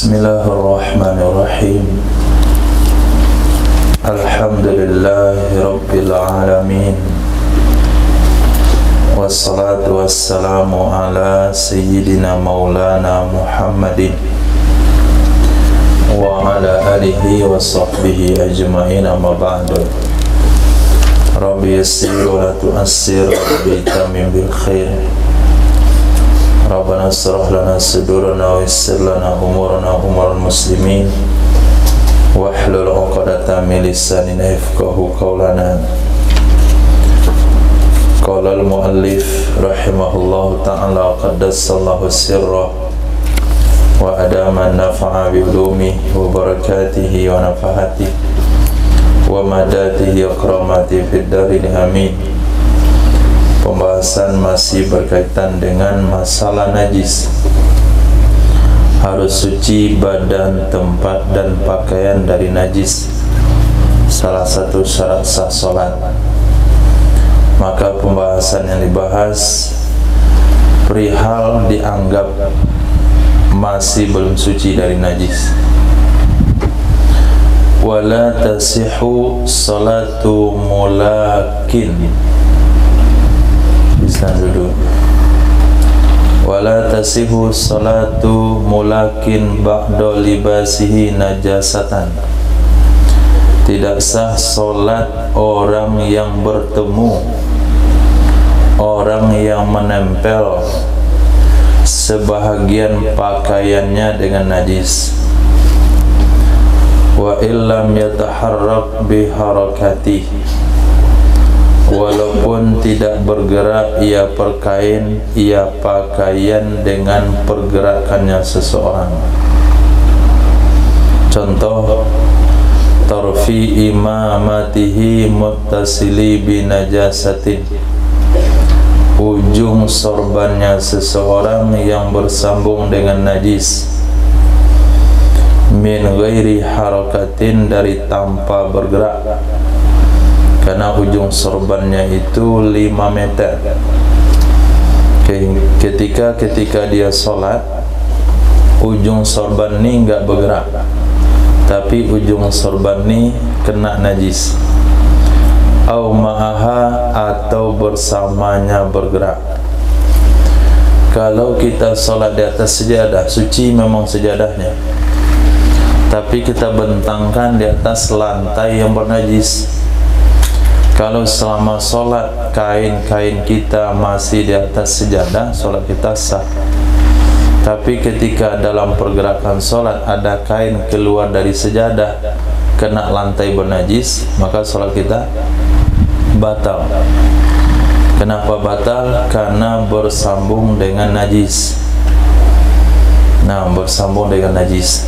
Bismillahirrahmanirrahim. Alhamdulillahi Rabbil Alamin. Wassalatu wassalamu ala Sayyidina Maulana Muhammadin wa ala alihi wa sahbihi ajma'in, amma ba'du. Rabbi yassir wa la tu'assir, Rabbi tamim bil khair. Rabbana asrah lana sudurana wa yassir lana umurana umural muslimin wahlul 'uqdatam min lisanina yafqahu qawlana. Qala al-muallif rahimahullahu ta'ala qaddasallahu sirra wa adama nafa'a bi ulumihi wa barakatihi wa nafahatihi wa madatihi akramati fid darin amin. Pembahasan masih berkaitan dengan masalah najis. Harus suci badan, tempat, dan pakaian dari najis, salah satu syarat sah salat. Maka pembahasan yang dibahas perihal dianggap masih belum suci dari najis. Wala tasihu salatu mulakin. Bisa duduk. Wala tasihu salatu mulakin ba'da libasihi najasatan. Tidak sah solat orang yang bertemu, orang yang menempel sebahagian pakaiannya dengan najis. Wa illam yataharrak biharakatihi. Walaupun tidak bergerak ia pakaian dengan pergerakannya seseorang. Contoh, tarfi imamatihi muttasili binajasatin. Ujung sorbannya seseorang yang bersambung dengan najis. Min ghairi harakatin, dari tanpa bergerak. Karena ujung sorbannya itu 5 meter. Ketika dia sholat, ujung sorban ini enggak bergerak, tapi ujung sorban ini kena najis. Au ma'aha, atau bersamanya bergerak. Kalau kita sholat di atas sejadah, suci memang sejadahnya, tapi kita bentangkan di atas lantai yang bernajis. Kalau selama sholat kain-kain kita masih di atas sejadah, sholat kita sah. Tapi ketika dalam pergerakan sholat ada kain keluar dari sejadah, kena lantai bernajis, maka sholat kita batal. Kenapa batal? Karena bersambung dengan najis. Nah, bersambung dengan najis.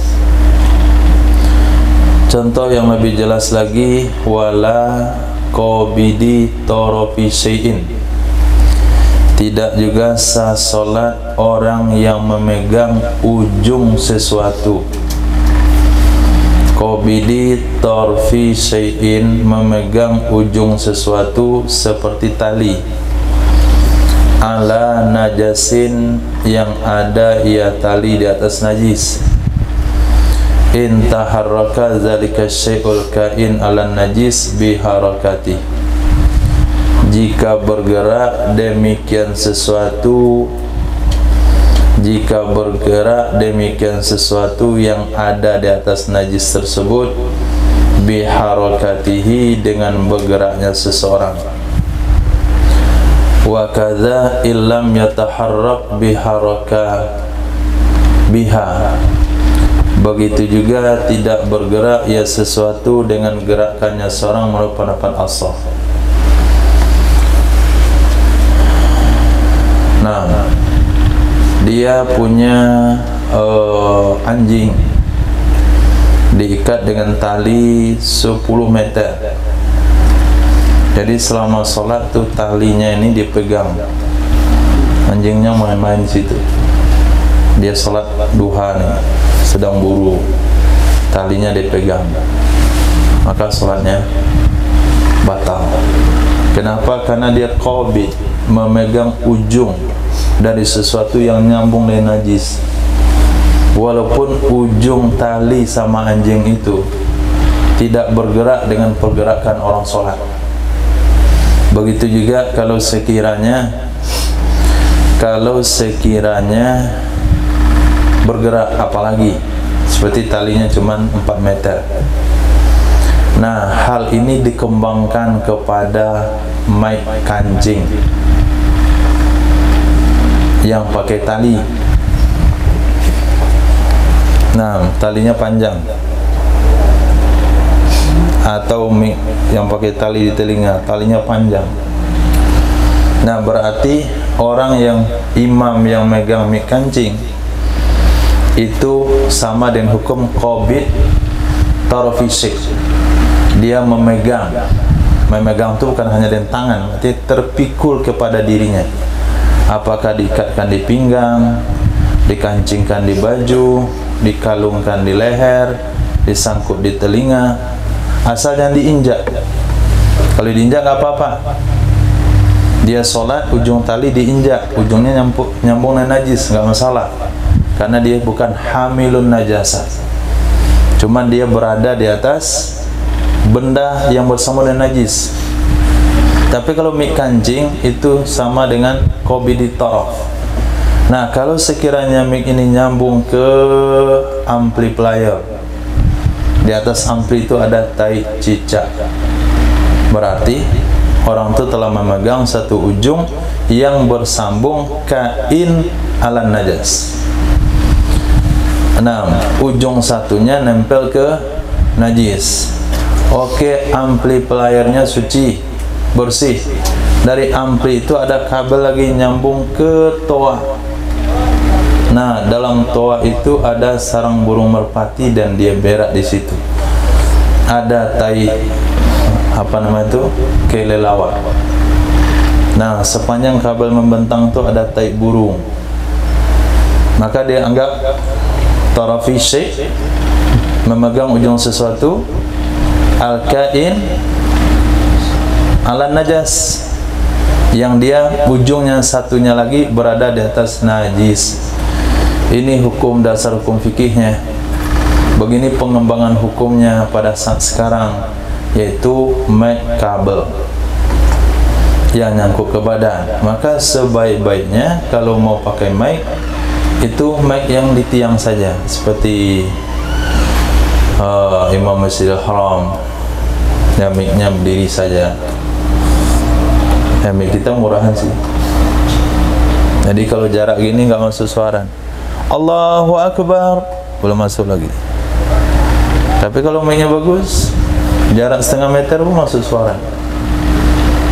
Contoh yang lebih jelas lagi, wala qabidi tarafi syai'in. Tidak juga sah solat orang yang memegang ujung sesuatu. Qabidi tarfi syai'in, memegang ujung sesuatu seperti tali. Ala najasin, yang ada ia tali di atas najis. In taharraka zalika syai'ul kain ala najis biharakati. Jika bergerak demikian sesuatu yang ada di atas najis tersebut, biharakatihi, dengan bergeraknya seseorang. Wa kadza illam yataharrak biha. Begitu juga tidak bergerak ia sesuatu dengan gerakannya seorang menurut pendapat as-sah. Nah, dia punya anjing diikat dengan tali 10 meter. Jadi selama sholat tuh talinya ini dipegang, anjingnya main-main di situ. Dia sholat duha nih, sedang buru, talinya dipegang, maka sholatnya batal. Kenapa? Karena dia qabid, memegang ujung dari sesuatu yang nyambung dengan najis. walaupun ujung tali sama anjing itu tidak bergerak dengan pergerakan orang sholat. Begitu juga kalau sekiranya bergerak, apalagi seperti talinya cuma 4 meter. Nah, hal ini dikembangkan kepada mic kancing yang pakai tali. Nah, talinya panjang, atau mic yang pakai tali di telinga, talinya panjang. Nah, berarti orang yang imam yang megang mic kancing itu sama dengan hukum qabid tarafisik. Dia memegang itu bukan hanya dengan tangan, tapi terpikul kepada dirinya. Apakah diikatkan di pinggang, dikancingkan di baju, dikalungkan di leher, disangkut di telinga, asal jangan diinjak. Kalau diinjak nggak apa-apa. Dia sholat, ujung tali diinjak, ujungnya nyambung dengan najis, nggak masalah, karena dia bukan hamilun najasa, cuman dia berada di atas benda yang bersama dengan najis. Tapi kalau mic kancing itu sama dengan qabidi taraf. Nah, kalau sekiranya mic ini nyambung ke amplifier, di atas ampli itu ada tai cicak, berarti orang itu telah memegang satu ujung yang bersambung kain ala najas. Nah, ujung satunya nempel ke najis. Oke, amplifiernya suci, bersih. Dari ampli itu ada kabel lagi nyambung ke toa. Nah, dalam toa itu ada sarang burung merpati dan dia berak di situ. Ada tai kelelawar. Nah, sepanjang kabel membentang itu ada tai burung. Maka dia anggap tarafi syai' memegang ujung sesuatu al-kain ala najas, yang dia ujungnya satunya lagi berada di atas najis. Ini hukum dasar hukum fikihnya. Begini pengembangan hukumnya pada saat sekarang, yaitu mic kabel yang nyangkut ke badan. Maka sebaik-baiknya kalau mau pakai mic, itu mic yang di tiang saja, seperti Imam Masjidil Haram, ya mic-nya berdiri saja. Ya, mic kita murahan sih, jadi kalau jarak gini nggak masuk suara. Allahu Akbar belum masuk lagi. Tapi kalau mic-nya bagus, jarak setengah meter pun masuk suara.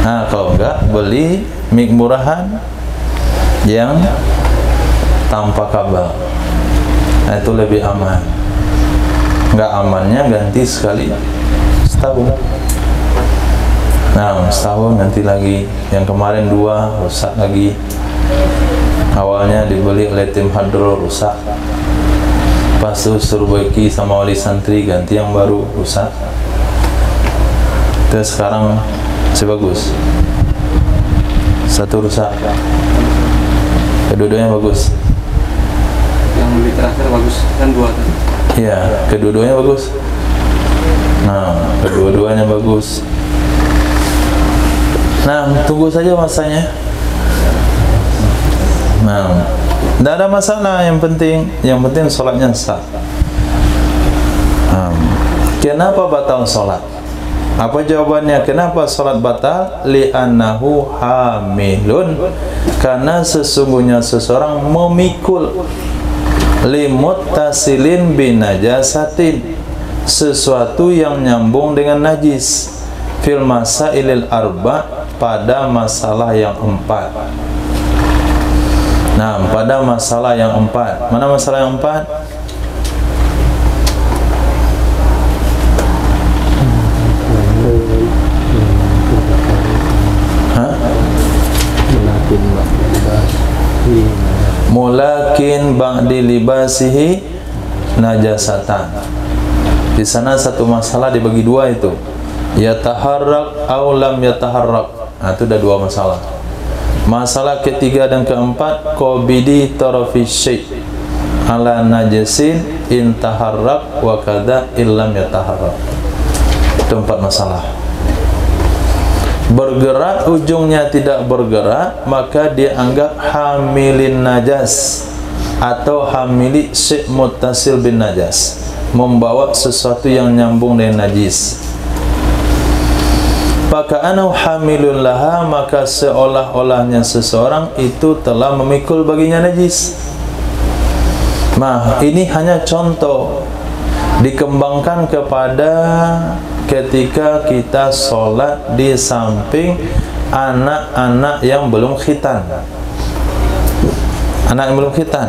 Nah, kalau enggak, beli mic murahan yang tanpa kabel. Nah, itu lebih aman. Enggak amannya ganti sekali setahun. Nah, setahun ganti lagi. Yang kemarin 2 rusak lagi. Awalnya dibeli oleh tim hadro, rusak. Pas itu suruh perbaiki sama wali santri, ganti yang baru, rusak. Terus sekarang masih bagus. Satu rusak, kedua-duanya bagus. Yang beli terakhir bagus kan 2 kan? Iya, kedua-duanya bagus. Nah, kedua-duanya bagus. Nah, tunggu saja masanya. Nah, tidak ada masalah. Yang penting sholatnya sah. Kenapa batal sholat? Apa jawabannya? Kenapa sholat batal? Li'annahu hamilun, karena sesungguhnya seseorang memikul limuttasilin binajasatin, sesuatu yang nyambung dengan najis, fil masailil arba, pada masalah yang 4. Nah, pada masalah yang 4. Mana masalah yang 4? Mulakin ba'di libasihi najasatan. Di sana satu masalah dibagi 2 itu. Yataharrak aw lam yataharrak. Nah, itu ada 2 masalah. Masalah ketiga dan keempat, qabidi tarafi syai', ala najasin intaharrak wa kada illam yataharrak. Itu 4 masalah. Bergerak ujungnya tidak bergerak, maka dia anggap hamilin najas atau hamili syai' muttasil bin najas, membawa sesuatu yang nyambung dengan najis. Faka'anahu hamilun laha, maka seolah-olahnya seseorang itu telah memikul baginya najis. Nah, ini hanya contoh, dikembangkan kepada ketika kita sholat di samping anak-anak yang belum khitan. Anak yang belum khitan.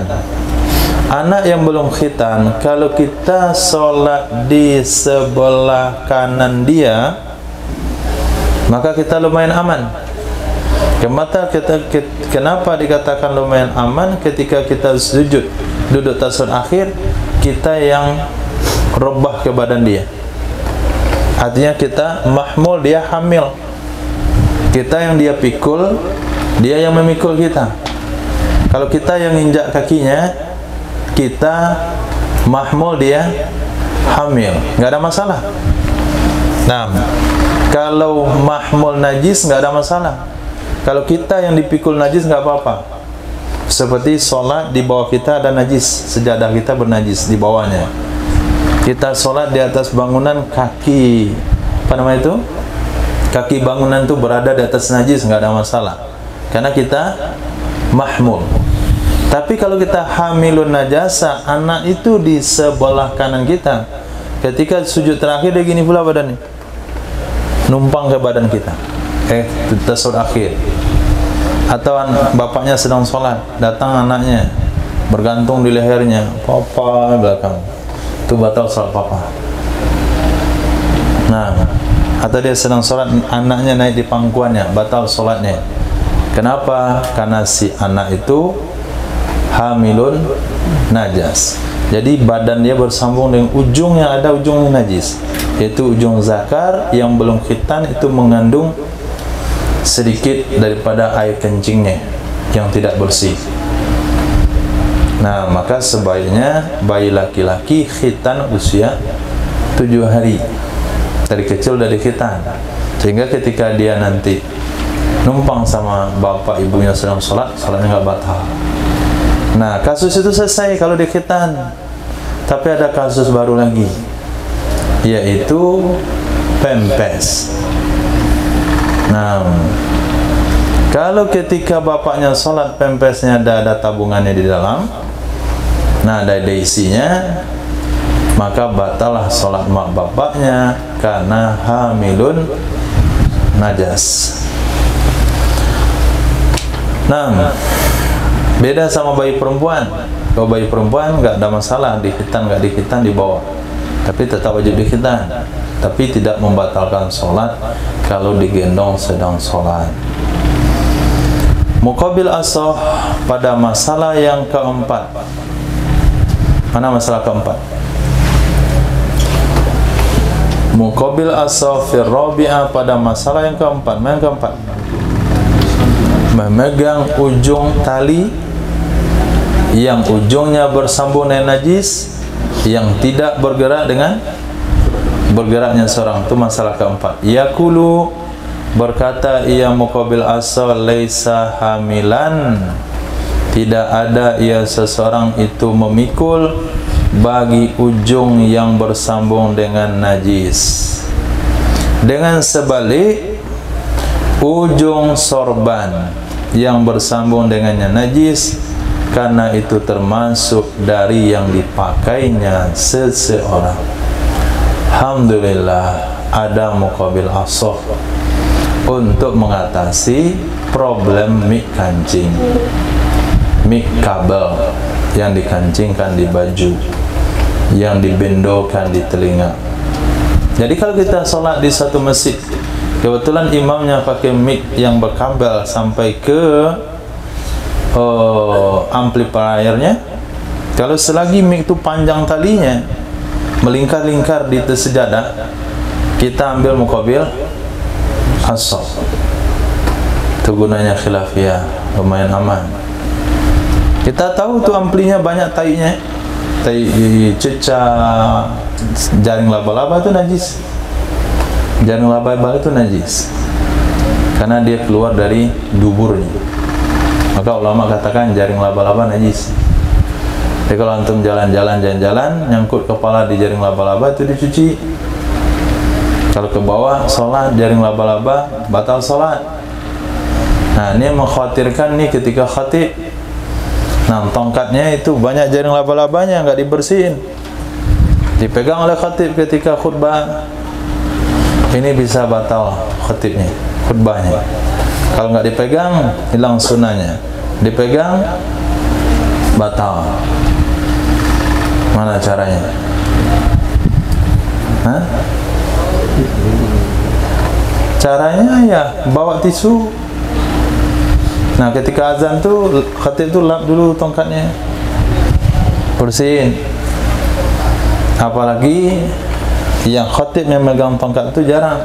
Anak yang belum khitan, kalau kita sholat di sebelah kanan dia, maka kita lumayan aman. Kenapa dikatakan lumayan aman? Ketika kita sujud, duduk tasyahud akhir, kita yang rebah ke badan dia. Artinya kita mahmul, dia hamil. Kita yang dia pikul, dia yang memikul kita. Kalau kita yang injak kakinya, kita mahmul, dia hamil, nggak ada masalah. Nah, kalau mahmul najis nggak ada masalah. Kalau kita yang dipikul najis nggak apa-apa. Seperti sholat di bawah kita ada najis, sejadah kita bernajis di bawahnya. Kita sholat di atas bangunan, kaki apa namanya itu? Kaki bangunan itu berada di atas najis, nggak ada masalah. Karena kita mahmul. Tapi kalau kita hamilun najasa, anak itu di sebelah kanan kita. Ketika sujud terakhir dia gini pula badannya, numpang ke badan kita. Tasyahud akhir. Atau bapaknya sedang sholat, datang anaknya, bergantung di lehernya, papa belakang. Itu batal sholat papa. Nah, atau dia sedang sholat, anaknya naik di pangkuannya, batal sholatnya. Kenapa? Karena si anak itu hamilun najas. Jadi badan dia bersambung dengan ujung yang ada ujungnya najis, yaitu ujung zakar yang belum khitan, itu mengandung sedikit daripada air kencingnya yang tidak bersih. Nah, maka sebaiknya bayi laki-laki khitan usia 7 hari. Dari kecil dari khitan, sehingga ketika dia nanti numpang sama bapak ibunya sedang sholat, sholatnya nggak batal. Nah, kasus itu selesai kalau dia khitan. Tapi ada kasus baru lagi, yaitu pempes. Nah, kalau ketika bapaknya sholat, pempesnya ada tabungannya di dalam, nah ada isinya, maka batalah sholat mak bapaknya karena hamilun najas. Nah, beda sama bayi perempuan. Kalau bayi perempuan nggak ada masalah, dikhitan nggak dikhitan dibawa, tapi tetap wajib dikhitan, tapi tidak membatalkan sholat kalau digendong sedang sholat. Muqabil asoh pada masalah yang keempat. Mana masalah keempat? Muqabil asoh fir rabi'ah pada masalah yang keempat. Mana yang keempat? Memegang ujung tali yang ujungnya bersambung dengan najis, yang tidak bergerak dengan bergeraknya seorang. Itu masalah keempat. Yaqulu, berkata ia muqabil asal, laisa hamilan, tidak ada ia seseorang itu memikul bagi ujung yang bersambung dengan najis. Dengan sebalik, ujung sorban yang bersambung dengannya najis, karena itu termasuk dari yang dipakainya seseorang. Alhamdulillah, ada muqabil asoh untuk mengatasi problem mik kancing, mik kabel yang dikancingkan di baju, yang dibendokan di telinga. Jadi kalau kita sholat di satu masjid, kebetulan imamnya pakai mik yang berkabel sampai ke amplifiernya, kalau selagi mik itu panjang talinya melingkar-lingkar di sejadah, kita ambil muqabil asoh. Itu gunanya khilafiyah, lumayan aman. Kita tahu tuh amplinya banyak tainya, cecak jaring laba-laba itu najis. Jaring laba-laba itu najis karena dia keluar dari duburnya. Maka ulama katakan jaring laba-laba najis. Jadi kalau antum jalan-jalan nyangkut kepala di jaring laba-laba itu dicuci. Kalau ke bawah sholat jaring laba-laba batal sholat. Nah, ini mengkhawatirkan nih ketika khatib. Nah, tongkatnya itu banyak jaring laba-labanya, nggak dibersihin, dipegang oleh khatib ketika khutbah. Ini bisa batal khatibnya, khutbahnya. Kalau nggak dipegang, hilang sunnahnya. Dipegang, batal. Mana caranya? Hah? Caranya ya bawa tisu. Nah, ketika azan tuh khatib tuh lap dulu tongkatnya, bersihin. Apalagi yang khatib yang megang tongkat itu jarang,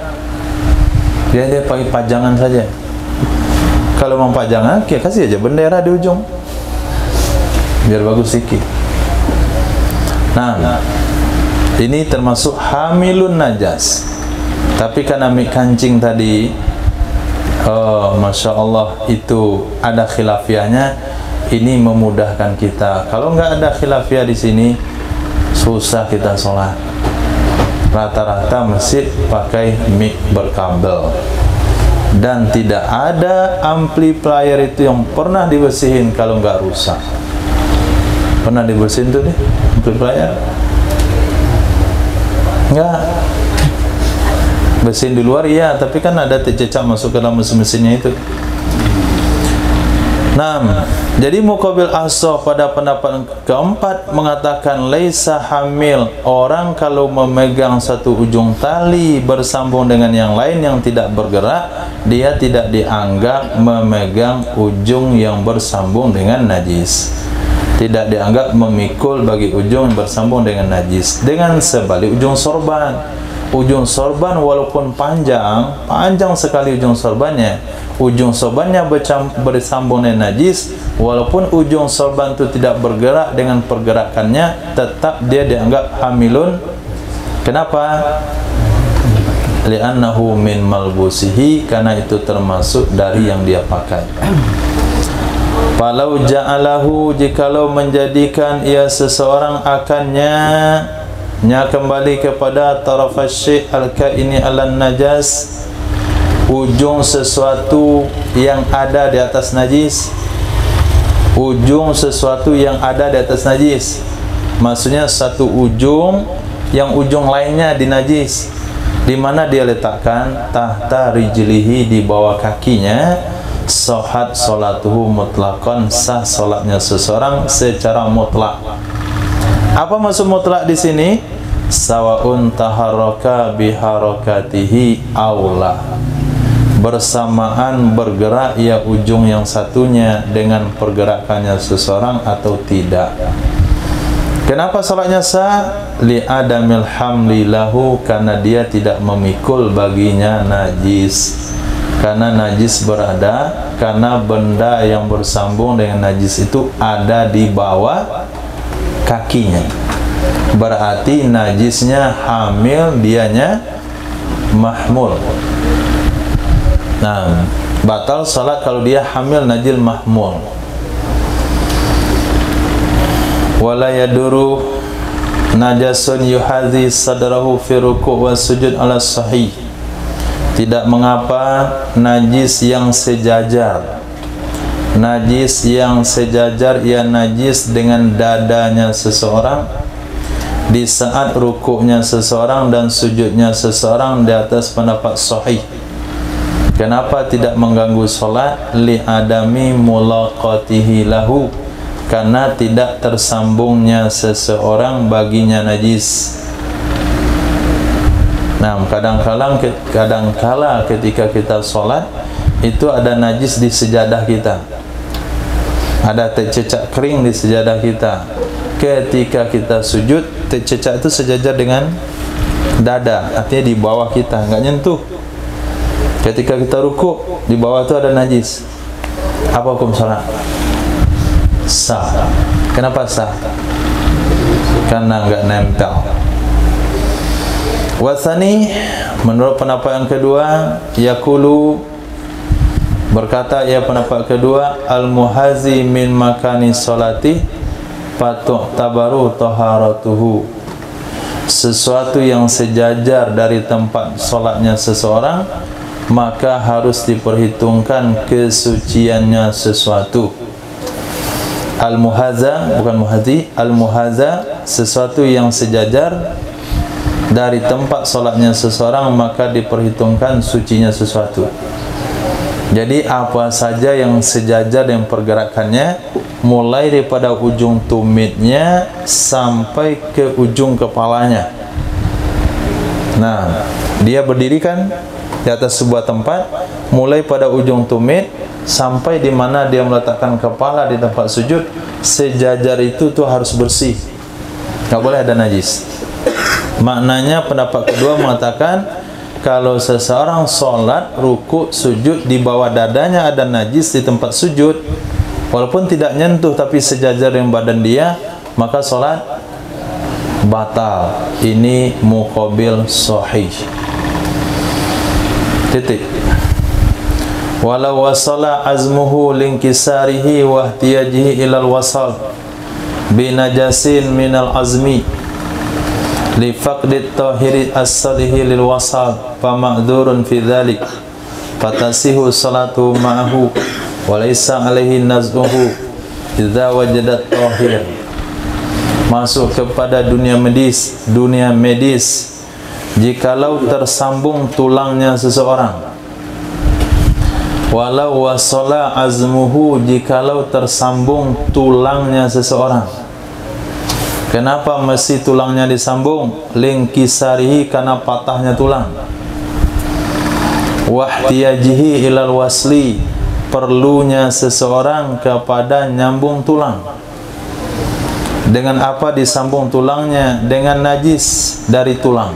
dia pakai pajangan saja. Kalau mau pajangan, ya kasih aja bendera di ujung, biar bagus sedikit. Nah, ini termasuk hamilun najas. Tapi karena mik kancing tadi, Masya Allah itu ada khilafiahnya, ini memudahkan kita. Kalau nggak ada khilafiah di sini, susah kita sholat. Rata-rata masjid pakai mik berkabel, dan tidak ada amplifier itu yang pernah dibersihin kalau nggak rusak. Pernah dibersihin tuh nih amplifier? Nggak. Bersihin di luar iya, tapi kan ada cecak masuk ke dalam mesin-mesinnya itu. Nah, jadi Muqabil As-Saf pada pendapat keempat mengatakan laisa hamil, orang kalau memegang satu ujung tali bersambung dengan yang lain yang tidak bergerak, dia tidak dianggap memegang ujung yang bersambung dengan najis. Tidak dianggap memikul bagi ujung yang bersambung dengan najis. Dengan sebalik ujung sorban. Ujung sorban walaupun panjang sekali ujung sorbannya bersambung dengan najis, walaupun ujung sorban itu tidak bergerak dengan pergerakannya, tetap dia dianggap hamilun. Kenapa? Li'annahu min malbusihi, karena itu termasuk dari yang dia pakai. Falau ja'alahu, jikalau menjadikan ia seseorang akannya kembali kepada tarafasy al-kaini alan najas, ujung sesuatu yang ada di atas najis. Ujung sesuatu yang ada di atas najis, maksudnya satu ujung yang ujung lainnya di najis. Di mana dia letakkan? Tahta rijlihi, di bawah kakinya. Sahhat salatuhu mutlaqan, sah salatnya seseorang secara mutlak. Apa maksud mutlak di sini? Sawaun taharraka biharakatihi aula, bersamaan bergerak ya ujung yang satunya dengan pergerakannya seseorang atau tidak. Kenapa salatnya sah? Li adamil hamli lahu, karena dia tidak memikul baginya najis. Karena najis berada, karena benda yang bersambung dengan najis itu ada di bawah kakinya. Berarti najisnya hamil, dianya mahmul. Nah, batal salat kalau dia hamil najil mahmul. Wala yaduru najasun yuhadhi sadrahu fi ruku' wa sujud ala sahih. Tidak mengapa najis yang sejajar, najis yang sejajar ia najis dengan dadanya seseorang di saat rukuknya seseorang dan sujudnya seseorang di atas pendapat sahih. Kenapa tidak mengganggu solat? Li adami mulaqatihi lahu, karena tidak tersambungnya seseorang baginya najis. Nah, kadang-kala ketika kita solat itu ada najis di sejadah kita, ada tercecak kering di sejadah kita. Ketika kita sujud, tercecak itu sejajar dengan dada, artinya di bawah kita, nggak nyentuh. Ketika kita rukuk, di bawah itu ada najis. Apa hukum salat? Sah. Kenapa sah? karena enggak nempel. Wasani, menurut pendapat yang kedua, yaqulu, berkata ia pendapat kedua, al-muhazi min makani sholati fatu'tabaru taharatuhu, sesuatu yang sejajar dari tempat solatnya seseorang maka harus diperhitungkan kesuciannya sesuatu. Al-muhaza, bukan muhazi, al-muhaza, sesuatu yang sejajar dari tempat solatnya seseorang maka diperhitungkan sucinya sesuatu. Jadi apa saja yang sejajar dengan pergerakannya, mulai daripada ujung tumitnya sampai ke ujung kepalanya. Nah, dia berdiri kan di atas sebuah tempat, mulai pada ujung tumit sampai di mana dia meletakkan kepala di tempat sujud, sejajar itu tuh harus bersih, nggak boleh ada najis. Maknanya pendapat kedua mengatakan kalau seseorang sholat, ruku, sujud, di bawah dadanya ada najis di tempat sujud, walaupun tidak nyentuh tapi sejajar dengan badan dia, maka sholat batal. Ini muqabil sahih. Titik. Walau wasala azmuhu linkisarihi wa ihtiyajihi ilal wasal binajasin minal azmi li faqdit tahiri as-salihi lil wasal fa ma'dzurun fi dzalik fatasihu salatu ma'ahu wa laysa alaihi naz'uhu idza wajadat tahir. Masuk kepada dunia medis, jikalau tersambung tulangnya seseorang, walau wasala azmuhu, jikalau tersambung tulangnya seseorang. Kenapa mesti tulangnya disambung? Lingkisarihi, karena patahnya tulang. Wahtiyajihi ilal wasli, perlunya seseorang kepada nyambung tulang. Dengan apa disambung tulangnya? Dengan najis dari tulang.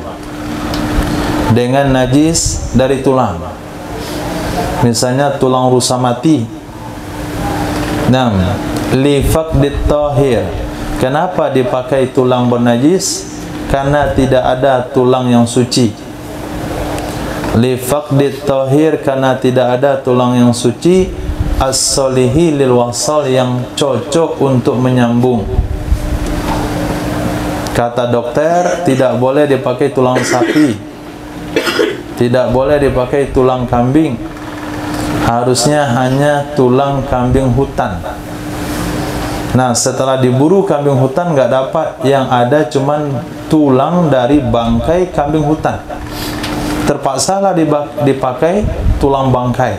Dengan najis dari tulang. Misalnya tulang rusa mati. Nah, li faqdit tahir. Kenapa dipakai tulang bernajis? Karena tidak ada tulang yang suci. Li faqdit tahir, karena tidak ada tulang yang suci, as-solihi lil wasal, yang cocok untuk menyambung. Kata dokter, tidak boleh dipakai tulang sapi, tidak boleh dipakai tulang kambing, harusnya hanya tulang kambing hutan. Nah, setelah diburu kambing hutan nggak dapat, yang ada cuman tulang dari bangkai kambing hutan. Terpaksalah dipakai tulang bangkai,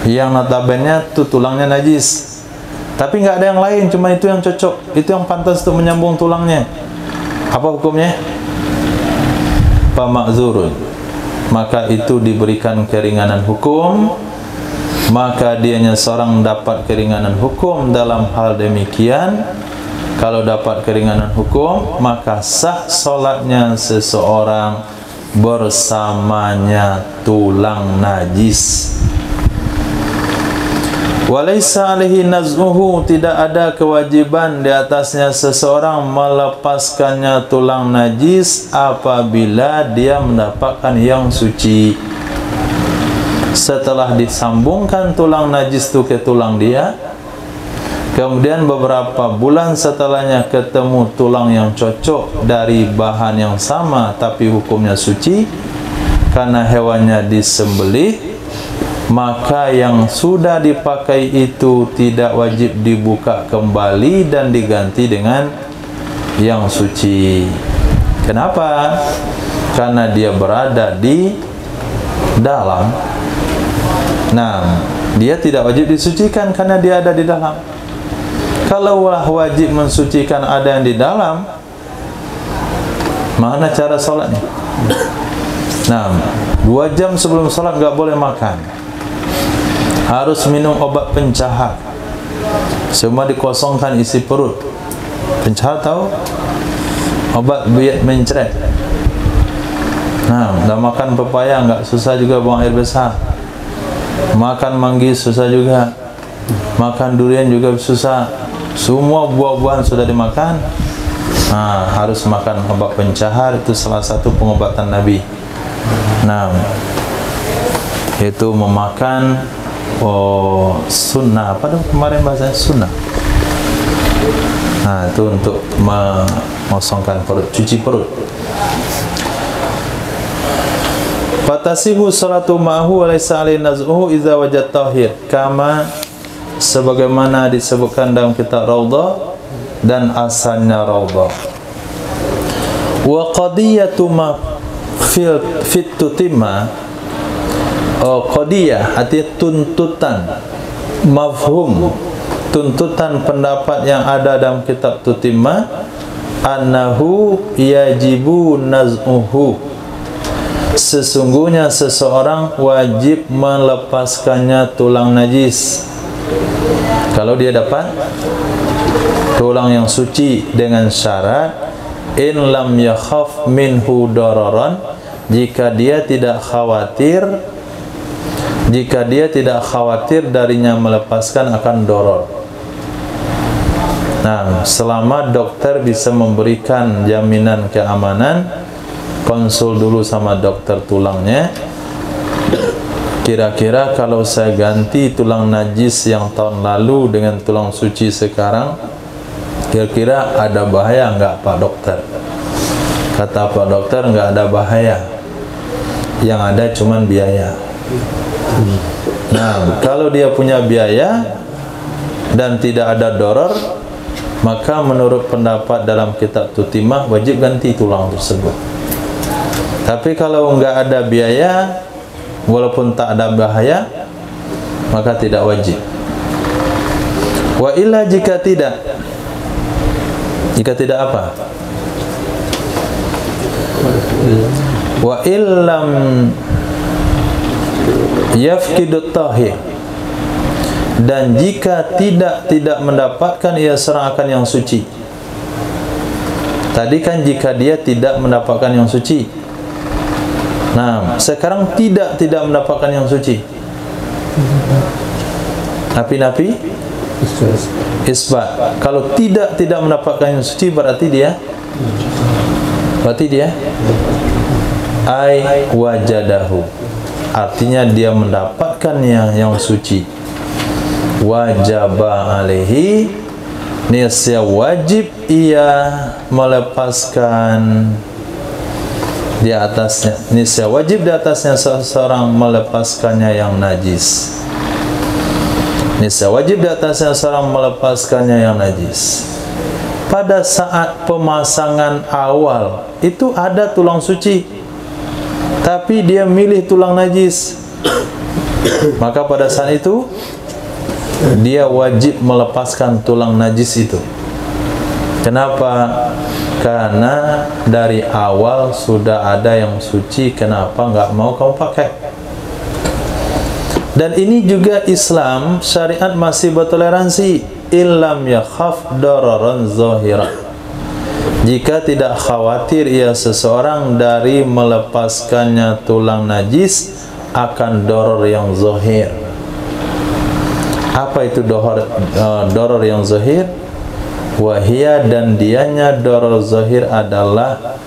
yang notabene itu tulangnya najis. Tapi nggak ada yang lain, cuma itu yang cocok, itu yang pantas untuk menyambung tulangnya. Apa hukumnya? Pama'zurun, maka itu diberikan keringanan hukum, maka dianya seorang dapat keringanan hukum dalam hal demikian. Kalau dapat keringanan hukum, maka sah solatnya seseorang bersamanya tulang najis. Walaysa alaihi naz'uhu, tidak ada kewajiban di atasnya seseorang melepaskannya tulang najis apabila dia mendapatkan yang suci. Setelah disambungkan tulang najis itu ke tulang dia, kemudian beberapa bulan setelahnya ketemu tulang yang cocok dari bahan yang sama tapi hukumnya suci karena hewannya disembelih, maka yang sudah dipakai itu tidak wajib dibuka kembali dan diganti dengan yang suci. Kenapa? Karena dia berada di dalam. Nah, dia tidak wajib disucikan karena dia ada di dalam. Kalaulah wajib mensucikan ada yang di dalam, mana cara sholatnya? Nah, 2 jam sebelum sholat nggak boleh makan. Harus minum obat pencahar. Semua dikosongkan isi perut. Pencahar tahu? Obat biat mencret. Nah, dah makan pepaya nggak susah juga buang air besar. Makan manggis susah juga. Makan durian juga susah. Semua buah-buahan sudah dimakan. harus makan obat pencahar, itu salah satu pengobatan Nabi. Nah, itu memakan sunnah, apa dong kemarin bahasanya, sunnah. Nah, itu untuk mengosongkan perut, cuci perut. Fatasihu salatu ma'hu wa laysa alaihi naz'uhu idza wajad tahir, kama sebagaimana disebutkan dalam kitab Raudhah dan asalnya Raudhah. Wa qadiyatu ma fit tutimma, qadiyah artinya tuntutan, mafhum tuntutan pendapat yang ada dalam kitab Tutimma, annahu yajibu naz'uhu, sesungguhnya seseorang wajib melepaskannya tulang najis. Kalau dia dapat tulang yang suci dengan syarat in lam yakhaf minhu dararan, jika dia tidak khawatir darinya melepaskan akan doror. Nah, selama dokter bisa memberikan jaminan keamanan, konsul dulu sama dokter tulangnya. Kira-kira kalau saya ganti tulang najis yang tahun lalu dengan tulang suci sekarang, kira-kira ada bahaya enggak Pak Dokter? Kata Pak Dokter, enggak ada bahaya, yang ada cuman biaya. Nah, kalau dia punya biaya dan tidak ada doror, maka menurut pendapat dalam kitab Tutimah wajib ganti tulang tersebut. Tapi kalau enggak ada biaya, walaupun tak ada bahaya, maka tidak wajib. Wa illa, jika tidak apa? Wa illam yafkidut tahir, dan jika tidak mendapatkan, ia serang akan yang suci. Tadi kan jika dia tidak mendapatkan yang suci. Nah, sekarang tidak mendapatkan yang suci. Napi isbat. Kalau tidak mendapatkan yang suci, berarti dia ai wajadahu, artinya dia mendapatkannya yang suci. Wajaba alaihi, nisya wajib ia melepaskan di atasnya, nisya wajib di atasnya seseorang melepaskannya yang najis. Nisya wajib di atasnya seseorang melepaskannya yang najis. Pada saat pemasangan awal itu ada tulang suci, tapi dia milih tulang najis, maka pada saat itu dia wajib melepaskan tulang najis itu. Kenapa? Karena dari awal sudah ada yang suci, kenapa nggak mau kamu pakai? Dan ini juga Islam, syariat masih bertoleransi. Illam yakhaf dararan zahira, jika tidak khawatir ia seseorang dari melepaskannya tulang najis akan doror yang zahir. Apa itu doror yang zahir? Wahia, dan dianya doror zahir adalah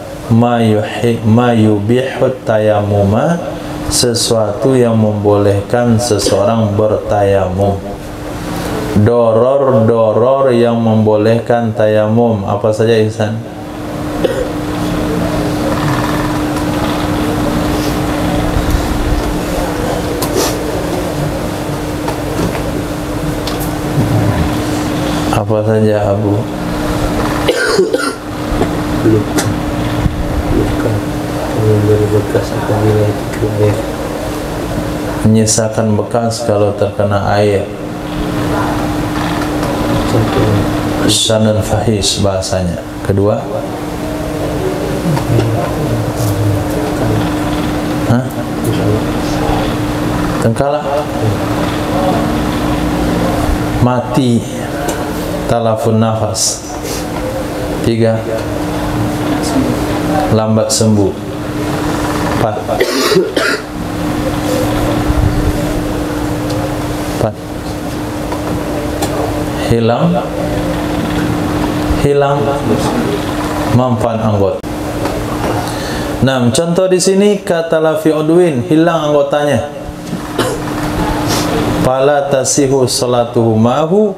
mayubihut tayamuma, sesuatu yang membolehkan seseorang bertayamum. Doror yang membolehkan tayamum apa saja, Ihsan? Apa saja, Abu? Luka memberi bekas atau nilai air, Menyisakan bekas kalau terkena air. Syanan fahish bahasanya. Kedua, tengkalak, mati, talafun nafas. 3, lambat sembuh. 4, hilang manfaat anggota. Nah, contoh di sini kata lafi udwin, hilang anggotanya. Fala tasihu salatuhu ma'hu,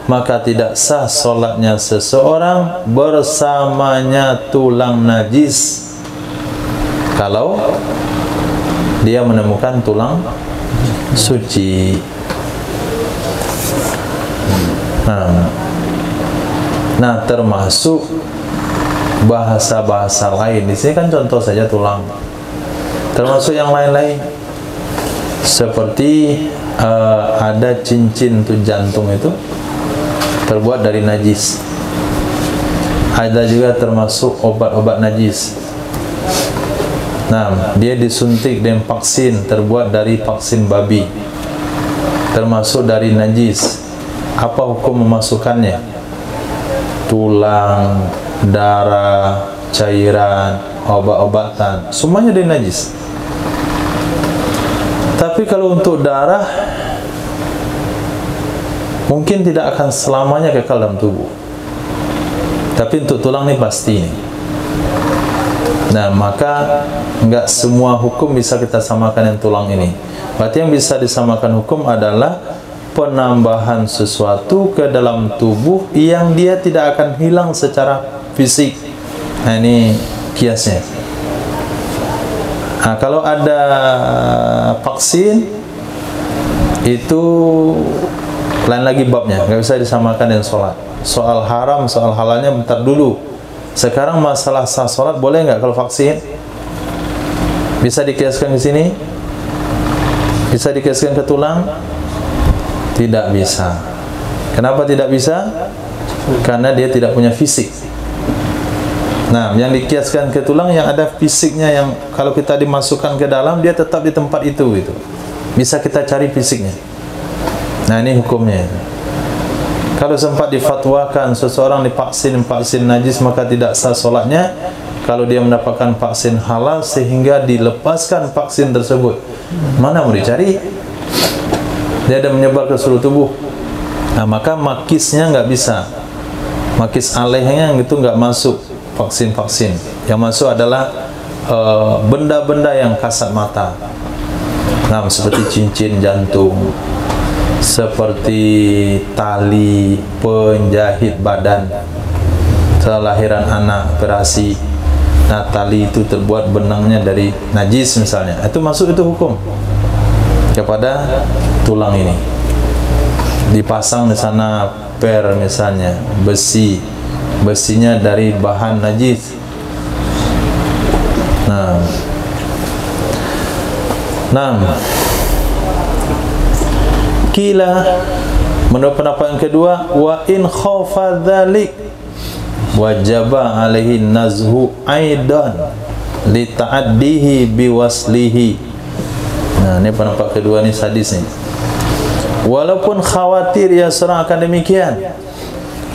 maka tidak sah solatnya seseorang bersamanya tulang najis kalau dia menemukan tulang suci. Nah, termasuk bahasa-bahasa lain. Di sini kan contoh saja tulang. Termasuk yang lain-lain. Seperti ada cincin tuh jantung itu terbuat dari najis. Ada juga termasuk obat-obat najis. Nah, dia disuntik dengan vaksin terbuat dari vaksin babi. Termasuk dari najis. Apa hukum memasukkannya? Tulang, darah, cairan, obat-obatan, semuanya dari najis. Tapi kalau untuk darah mungkin tidak akan selamanya kekal dalam tubuh. Tapi untuk tulang ini pasti. Nah, maka enggak semua hukum bisa kita samakan dengan tulang ini. Berarti yang bisa disamakan hukum adalah penambahan sesuatu ke dalam tubuh yang dia tidak akan hilang secara fisik. Nah, ini kiasnya. Nah, kalau ada vaksin itu lain lagi babnya, nggak bisa disamakan dengan sholat. Soal haram, soal halalnya bentar dulu. Sekarang masalah sah sholat boleh nggak kalau vaksin? Bisa dikiaskan ke sini? Bisa dikiaskan ke tulang? Tidak bisa. Kenapa tidak bisa? Karena dia tidak punya fisik. Nah, yang dikiaskan ke tulang yang ada fisiknya, yang kalau kita dimasukkan ke dalam dia tetap di tempat itu gitu. Bisa kita cari fisiknya. Nah, ini hukumnya. Kalau sempat difatwakan seseorang divaksin najis maka tidak sah sholatnya. Kalau dia mendapatkan vaksin halal sehingga dilepaskan vaksin tersebut, mana mau dicari? Dia ada menyebar ke seluruh tubuh. Nah, maka makisnya nggak bisa. Makis alehnya itu nggak masuk vaksin-vaksin. Yang masuk adalah benda-benda yang kasat mata. Nah, seperti cincin jantung, seperti tali penjahit badan setelah lahiran anak, operasi. Nah, tali itu terbuat benangnya dari najis misalnya. Itu masuk, itu hukum kepada tulang ini. Dipasang di sana per misalnya, besinya dari bahan najis. Nah, kila menurut pendapat yang kedua, wa in khaufa dzalik wajaba alaihi nazhu aidan li ta'addihi biwaslihi. Nah, ini pendapat kedua, ini sadis nih. Walaupun khawatir ya seorang akan demikian,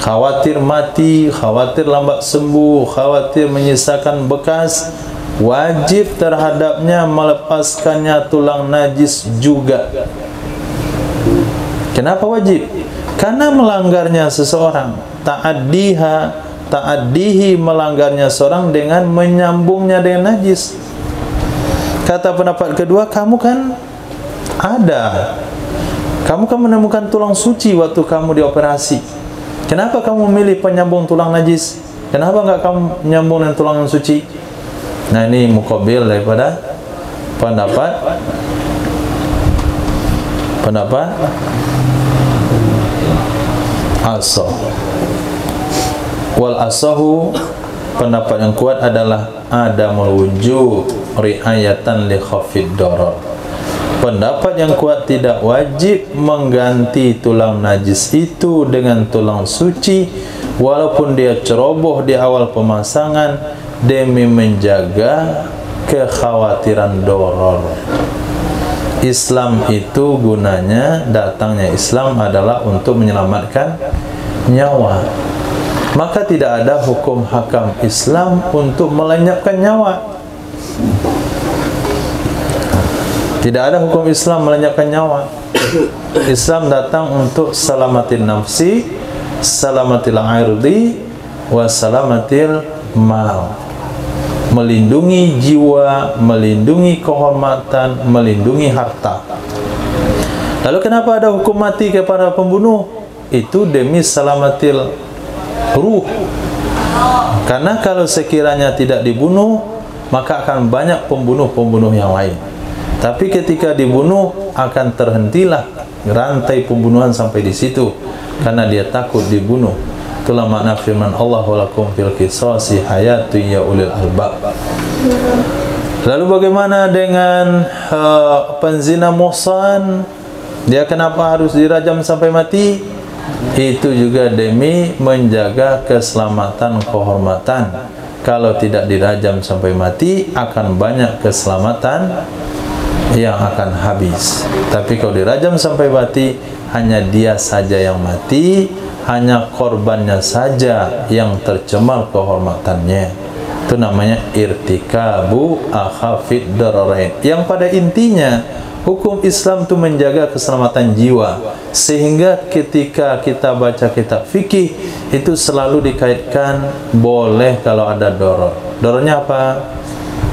khawatir mati, khawatir lambat sembuh, khawatir menyisakan bekas, wajib terhadapnya melepaskannya tulang najis juga. Kenapa wajib? Karena melanggarnya seseorang, ta'addihi melanggarnya seorang dengan menyambungnya dengan najis. Kata pendapat kedua, kamu kan menemukan tulang suci waktu kamu dioperasi. Kenapa kamu memilih penyambung tulang najis? Kenapa enggak kamu menyambung dengan tulang yang suci? Nah, ini muqabil daripada pendapat asah. Wal asahu, pendapat yang kuat adalah adamul wujub riayatan li khafid darar. Pendapat yang kuat tidak wajib mengganti tulang najis itu dengan tulang suci walaupun dia ceroboh di awal pemasangan demi menjaga kekhawatiran darar. Islam itu gunanya, datangnya Islam adalah untuk menyelamatkan nyawa. Maka tidak ada hukum hakam Islam untuk melenyapkan nyawa. Tidak ada hukum Islam melenyapkan nyawa. Islam datang untuk salamatin nafsi, salamatil irdi, wa salamatil mal. Melindungi jiwa, melindungi kehormatan, melindungi harta. Lalu kenapa ada hukum mati kepada pembunuh? Itu demi salamatil ruh. Karena kalau sekiranya tidak dibunuh, maka akan banyak pembunuh-pembunuh yang lain. Tapi ketika dibunuh, akan terhentilah rantai pembunuhan sampai di situ, karena dia takut dibunuh. Itulah makna firman Allah, walakum fil qisasi hayatu ya ulil albab. Lalu bagaimana dengan penzina muhsan? Dia kenapa harus dirajam sampai mati? Itu juga demi menjaga keselamatan kehormatan. Kalau tidak dirajam sampai mati, akan banyak keselamatan yang akan habis. Tapi kalau dirajam sampai mati, hanya dia saja yang mati, hanya korbannya saja yang tercemar kehormatannya. Itu namanya irtikabu akhafid dararain. Yang pada intinya hukum Islam itu menjaga keselamatan jiwa, sehingga ketika kita baca kitab fikih itu selalu dikaitkan boleh kalau ada doror. Dorornya apa?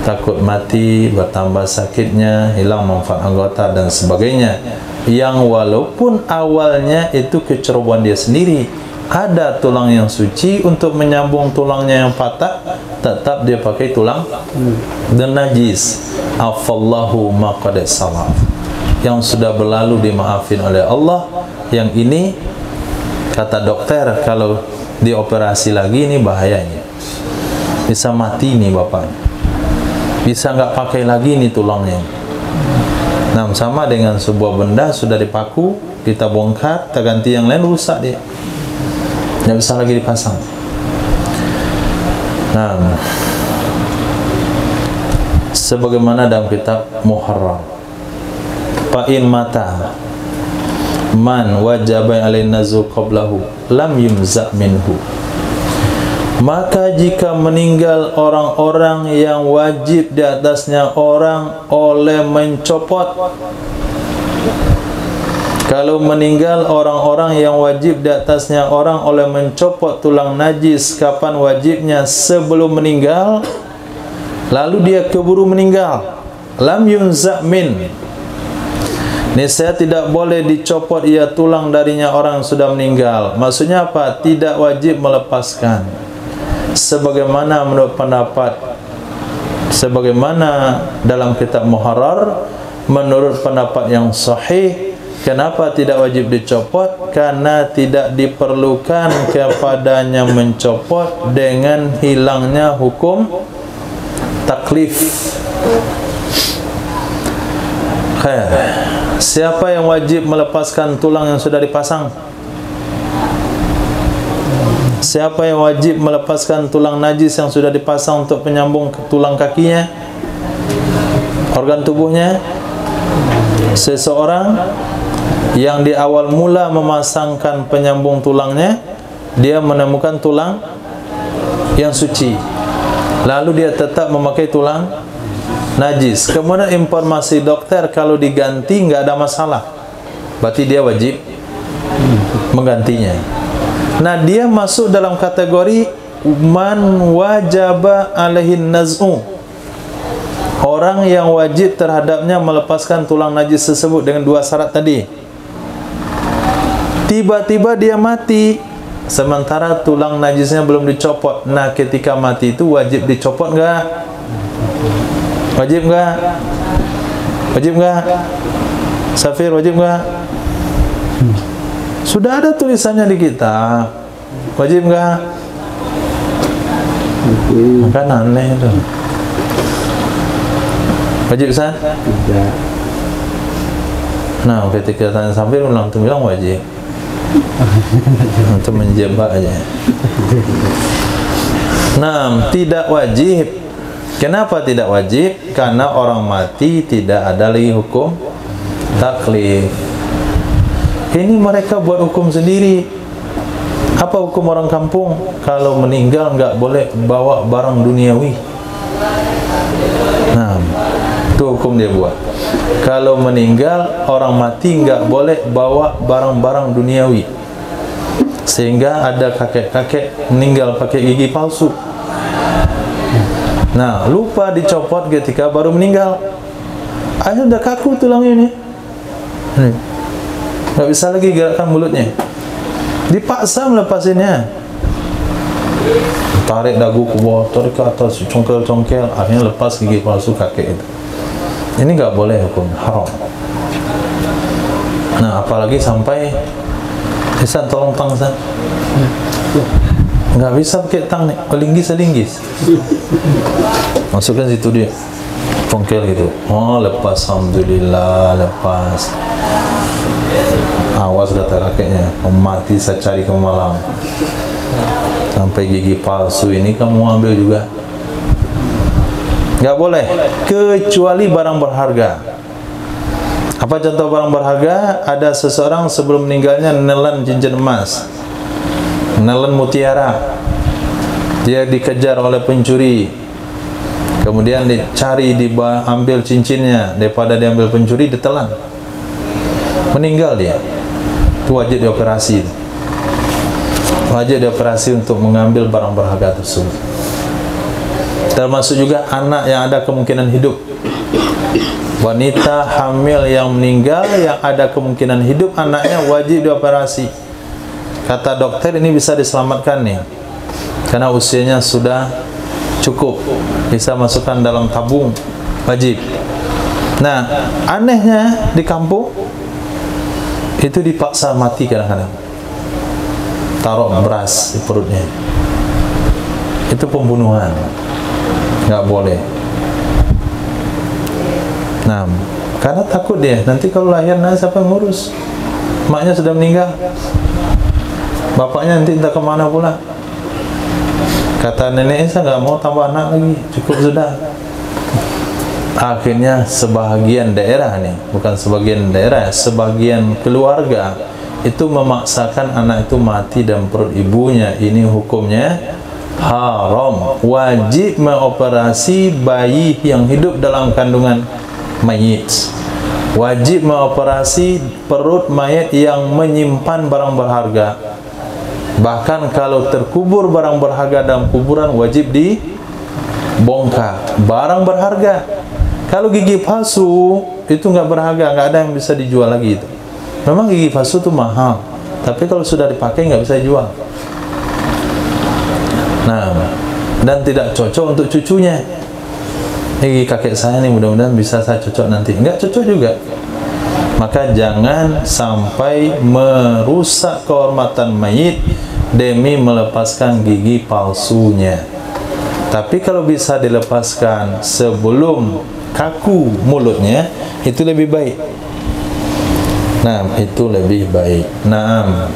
Takut mati, bertambah sakitnya, hilang manfaat anggota dan sebagainya. Yang walaupun awalnya itu kecerobohan dia sendiri, ada tulang yang suci untuk menyambung tulangnya yang patah, tetap dia pakai tulang dan najis. Afallahu ma qad salaf. Yang sudah berlalu dimaafin oleh Allah. Yang ini kata dokter, kalau dioperasi lagi ini bahayanya, bisa mati nih bapak, bisa nggak pakai lagi nih tulangnya. Nah, sama dengan sebuah benda sudah dipaku, kita bongkar, kita ganti yang lain, rusak dia, nggak bisa lagi dipasang. Nah, sebagaimana dalam kitab Muharram, fa'in mata man wajaba alain nazu qablahu lam yumza minhu. Maka jika meninggal orang-orang yang wajib di atasnya orang oleh mencopot, kalau meninggal orang-orang yang wajib di atasnya orang oleh mencopot tulang najis, kapan wajibnya? Sebelum meninggal, lalu dia keburu meninggal, lam yunza min, niscaya tidak boleh dicopot ia tulang darinya orang yang sudah meninggal. Maksudnya apa? Tidak wajib melepaskan. Sebagaimana menurut pendapat, sebagaimana dalam kitab Muharrar, menurut pendapat yang sahih, kenapa tidak wajib dicopot? Karena tidak diperlukan kepadanya mencopot dengan hilangnya hukum taklif. Khair. Siapa yang wajib melepaskan tulang yang sudah dipasang? Siapa yang wajib melepaskan tulang najis yang sudah dipasang untuk penyambung tulang kakinya, organ tubuhnya? Seseorang yang di awal mula memasangkan penyambung tulangnya, dia menemukan tulang yang suci, lalu dia tetap memakai tulang najis. Kemudian informasi dokter kalau diganti nggak ada masalah, berarti dia wajib menggantinya. Nah, dia masuk dalam kategori man wajaba alaihin naz'u, orang yang wajib terhadapnya melepaskan tulang najis tersebut dengan dua syarat tadi. Tiba-tiba dia mati sementara tulang najisnya belum dicopot. Nah, ketika mati itu wajib dicopot nggak? Wajib nggak? Wajib nggak? Safir, wajib nggak? Sudah ada tulisannya di kitab. Wajib nggak? Kan aneh itu. Wajib San? Tidak. Nah, ketika tanya Safir ulang tu bilang wajib. Untuk menjebak aja. Nah, tidak wajib. Kenapa tidak wajib? Karena orang mati tidak ada lagi hukum taklif. Ini mereka buat hukum sendiri. Apa hukum orang kampung? Kalau meninggal nggak boleh bawa barang duniawi. Nah, itu hukum dia buat. Kalau meninggal orang mati nggak boleh bawa barang-barang duniawi. Sehingga ada kakek-kakek meninggal pakai gigi palsu. Nah, lupa dicopot ketika baru meninggal. Akhirnya udah kaku tulangnya ini. Nggak bisa lagi gerakkan mulutnya. Dipaksa melepasinnya. Tarik dagu ke bawah, tarik ke atas, congkel-congkel, akhirnya lepas gigi palsu kakek itu. Ini nggak boleh hukum, haram. Nah, apalagi sampai Hasan, tolong tang, Hasan. Nggak bisa pakai tang nih, linggis. Masukkan situ dia, congkel gitu. Oh, lepas, alhamdulillah, lepas. Awas kata kakeknya, mati saya cari ke malam. Sampai gigi palsu ini kamu ambil juga. Nggak boleh, kecuali barang berharga. Apa contoh barang berharga? Ada seseorang sebelum meninggalnya nelan cincin emas, nelan mutiara. Dia dikejar oleh pencuri, kemudian dicari, diambil cincinnya. Daripada diambil pencuri, ditelan, meninggal dia. Itu wajib dioperasi. Wajib dioperasi untuk mengambil barang berharga tersebut. Termasuk juga anak yang ada kemungkinan hidup. Wanita hamil yang meninggal yang ada kemungkinan hidup, anaknya wajib dioperasi. Kata dokter ini bisa diselamatkan nih, karena usianya sudah cukup, bisa masukkan dalam tabung, wajib. Nah, anehnya di kampung itu dipaksa mati kadang-kadang. Taruh beras di perutnya. Itu pembunuhan. Nggak boleh. Nah, karena takut dia, nanti kalau lahir siapa yang ngurus? Maknya sudah meninggal, bapaknya nanti entah kemana pula. Kata neneknya, saya nggak mau tambah anak lagi, cukup sudah. Akhirnya sebahagian daerah nih, bukan sebagian daerah, sebagian keluarga itu memaksakan anak itu mati dalam perut ibunya. Ini hukumnya haram. Wajib mengoperasi bayi yang hidup dalam kandungan mayit. Wajib mengoperasi perut mayat yang menyimpan barang berharga. Bahkan kalau terkubur barang berharga dalam kuburan, wajib dibongkar barang berharga. Kalau gigi palsu itu nggak berharga, nggak ada yang bisa dijual lagi itu. Memang gigi palsu itu mahal, tapi kalau sudah dipakai nggak bisa dijual. Nah, dan tidak cocok untuk cucunya. Gigi kakek saya nih, mudah-mudahan bisa saya cocok nanti. Enggak cocok juga. Maka jangan sampai merusak kehormatan mayit demi melepaskan gigi palsunya. Tapi kalau bisa dilepaskan sebelum kaku mulutnya, itu lebih baik. Nah, itu lebih baik. Nah,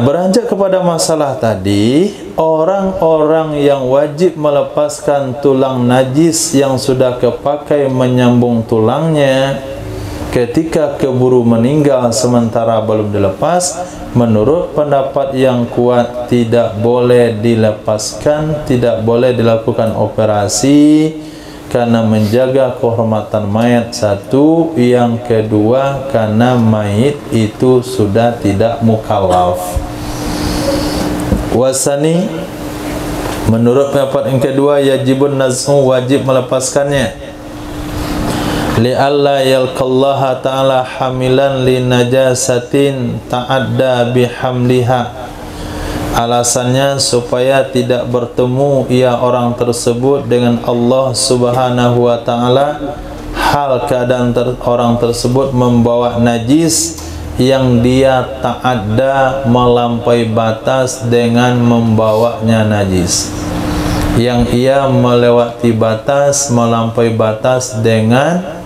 beranjak kepada masalah tadi, orang-orang yang wajib melepaskan tulang najis yang sudah kepakai menyambung tulangnya ketika keburu meninggal sementara belum dilepas, menurut pendapat yang kuat tidak boleh dilepaskan, tidak boleh dilakukan operasi karena menjaga kehormatan mayat satu, yang kedua karena mayit itu sudah tidak mukallaf. Wasani, menurut pendapat yang kedua, yajibun naz'u, wajib melepaskannya, li'alla yalqallaha ta'ala hamilan li najasatin ta'adda bihamliha. Alasannya supaya tidak bertemu ia orang tersebut dengan Allah Subhanahu wa ta'ala hal keadaan orang tersebut membawa najis yang dia ta'adda, melampaui batas dengan membawanya najis, yang ia melewati batas, melampaui batas dengan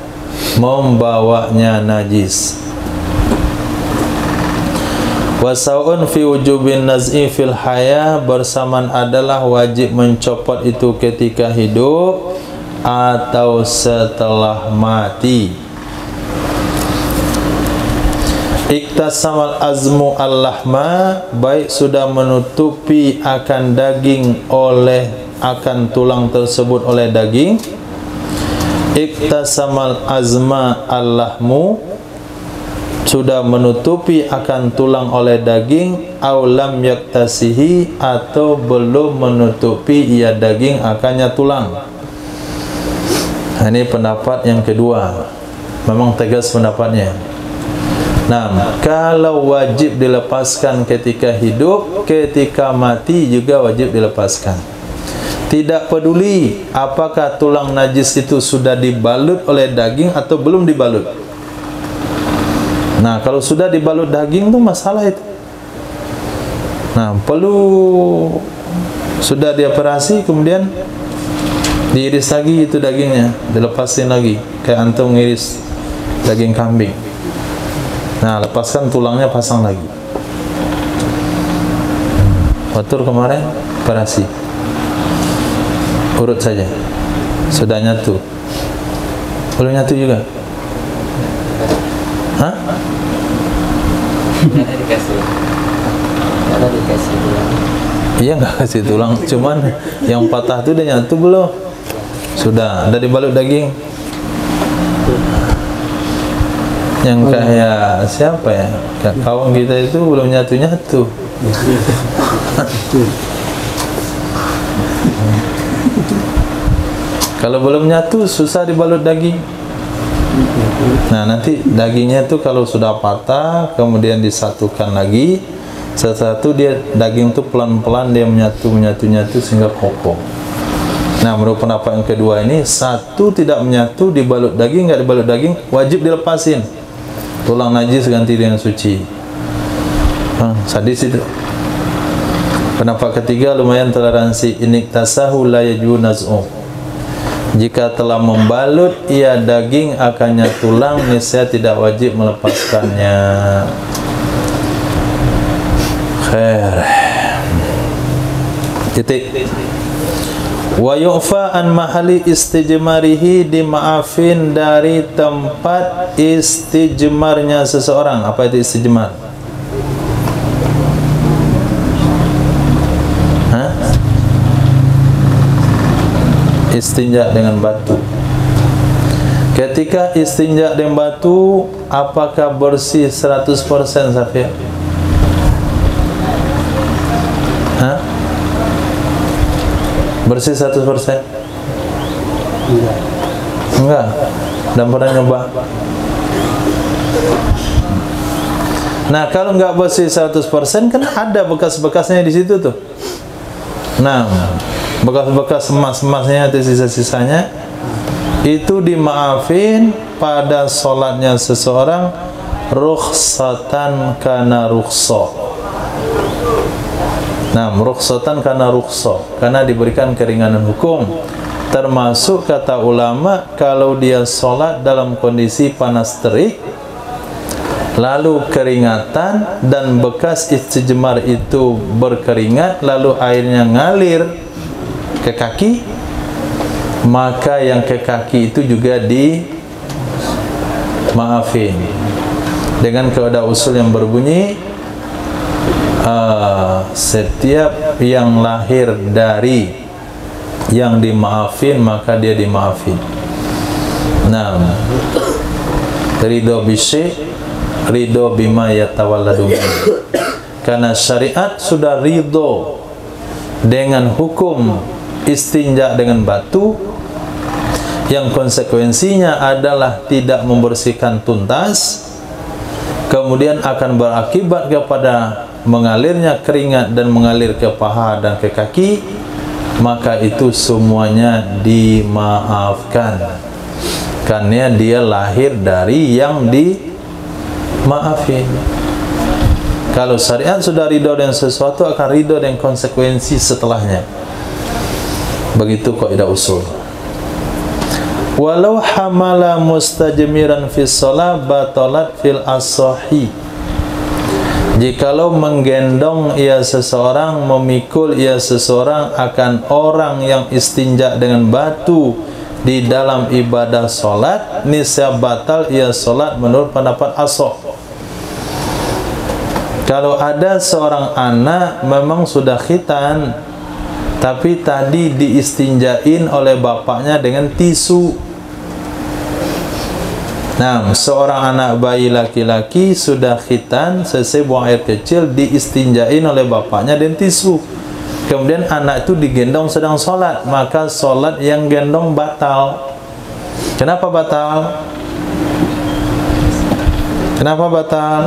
membawanya najis. Wasa'un fi wujubin naz'i fil haya, bersamaan adalah wajib mencopot itu ketika hidup atau setelah mati. Iktasamal azmu al-lahma, baik sudah menutupi akan daging oleh akan tulang tersebut oleh daging. Iktasamal azma al-lahmu, sudah menutupi akan tulang oleh daging, aw lam yaktasihi, atau belum menutupi ia daging akannya tulang. Ini pendapat yang kedua, memang tegas pendapatnya. Nah, kalau wajib dilepaskan ketika hidup, ketika mati juga wajib dilepaskan. Tidak peduli apakah tulang najis itu sudah dibalut oleh daging atau belum dibalut. Nah, kalau sudah dibalut daging itu masalah itu. Nah, perlu sudah dioperasi kemudian diiris lagi itu dagingnya, dilepasin lagi, kayak antum ngiris daging kambing. Nah, lepaskan tulangnya, pasang lagi. Watur kemarin operasi, urut saja, sudah nyatu. Belum nyatu juga? Hah? Ada dikasih tulang. Iya, nggak kasih tulang, cuman yang patah itu udah nyatu belum? Sudah, ada dibalut daging. Yang kayak siapa ya? Kayak kawan kita itu belum nyatu-nyatu. Kalau belum nyatu susah dibalut daging. Nah, nanti dagingnya itu kalau sudah patah kemudian disatukan lagi, satu-satu dia daging itu pelan-pelan dia menyatu sehingga kokoh. Nah, menurut pendapat yang kedua ini, satu tidak menyatu, dibalut daging, nggak dibalut daging, wajib dilepasin. Tulang najis ganti dengan suci. Sadis itu. Pendapat ketiga lumayan toleransi, iniktasahu la yajuz naz'u. Jika telah membalut ia daging akannya tulang, niscaya tidak wajib melepaskannya. Khair. Titik. Wa yu'fa an mahali istijmarihi, dimaafin dari tempat istijmarnya seseorang. Apa itu istijmar? Hah? Istinja dengan batu. Ketika istinja dengan batu, apakah bersih 100% Safia? Hah? Bersih 100%? Enggak. Dan pernah nyoba? Nah, kalau enggak bersih 100% kan ada bekas-bekasnya di situ tuh. Nah, bekas-bekas emas-emasnya atau sisa-sisanya itu dimaafin pada sholatnya seseorang, rukhsatan kana rukhsah. Nah, rukhsatan kana rukhsah, karena diberikan keringanan hukum. Termasuk kata ulama, kalau dia sholat dalam kondisi panas terik, lalu keringatan dan bekas istijmar itu berkeringat, lalu airnya ngalir ke kaki, maka yang ke kaki itu juga dimaafin dengan kaidah usul yang berbunyi, setiap yang lahir dari yang dimaafin maka dia dimaafin. Nah, ridho bisyai, ridho bima yatawalladu min. Karena syariat sudah ridho dengan hukum istinja dengan batu, yang konsekuensinya adalah tidak membersihkan tuntas, kemudian akan berakibat kepada mengalirnya keringat dan mengalir ke paha dan ke kaki, maka itu semuanya dimaafkan karena dia lahir dari yang dimaafin. Kalau syariat sudah ridho dengan sesuatu, akan ridho dengan konsekuensi setelahnya. Begitu kaidah usul. Walau hamala mustajmiran fi shalah batalat fil as-sahih. Jikalau menggendong ia seseorang, memikul ia seseorang akan orang yang istinja dengan batu di dalam ibadah solat, niscaya batal ia solat menurut pendapat as-sahih. Kalau ada seorang anak memang sudah khitan, tapi tadi diistinjain oleh bapaknya dengan tisu, Nah, seorang anak bayi laki-laki sudah khitan, selesai buang air kecil, diistinjain oleh bapaknya dan tisu. Kemudian anak itu digendong sedang sholat, maka sholat yang gendong batal. Kenapa batal? Kenapa batal?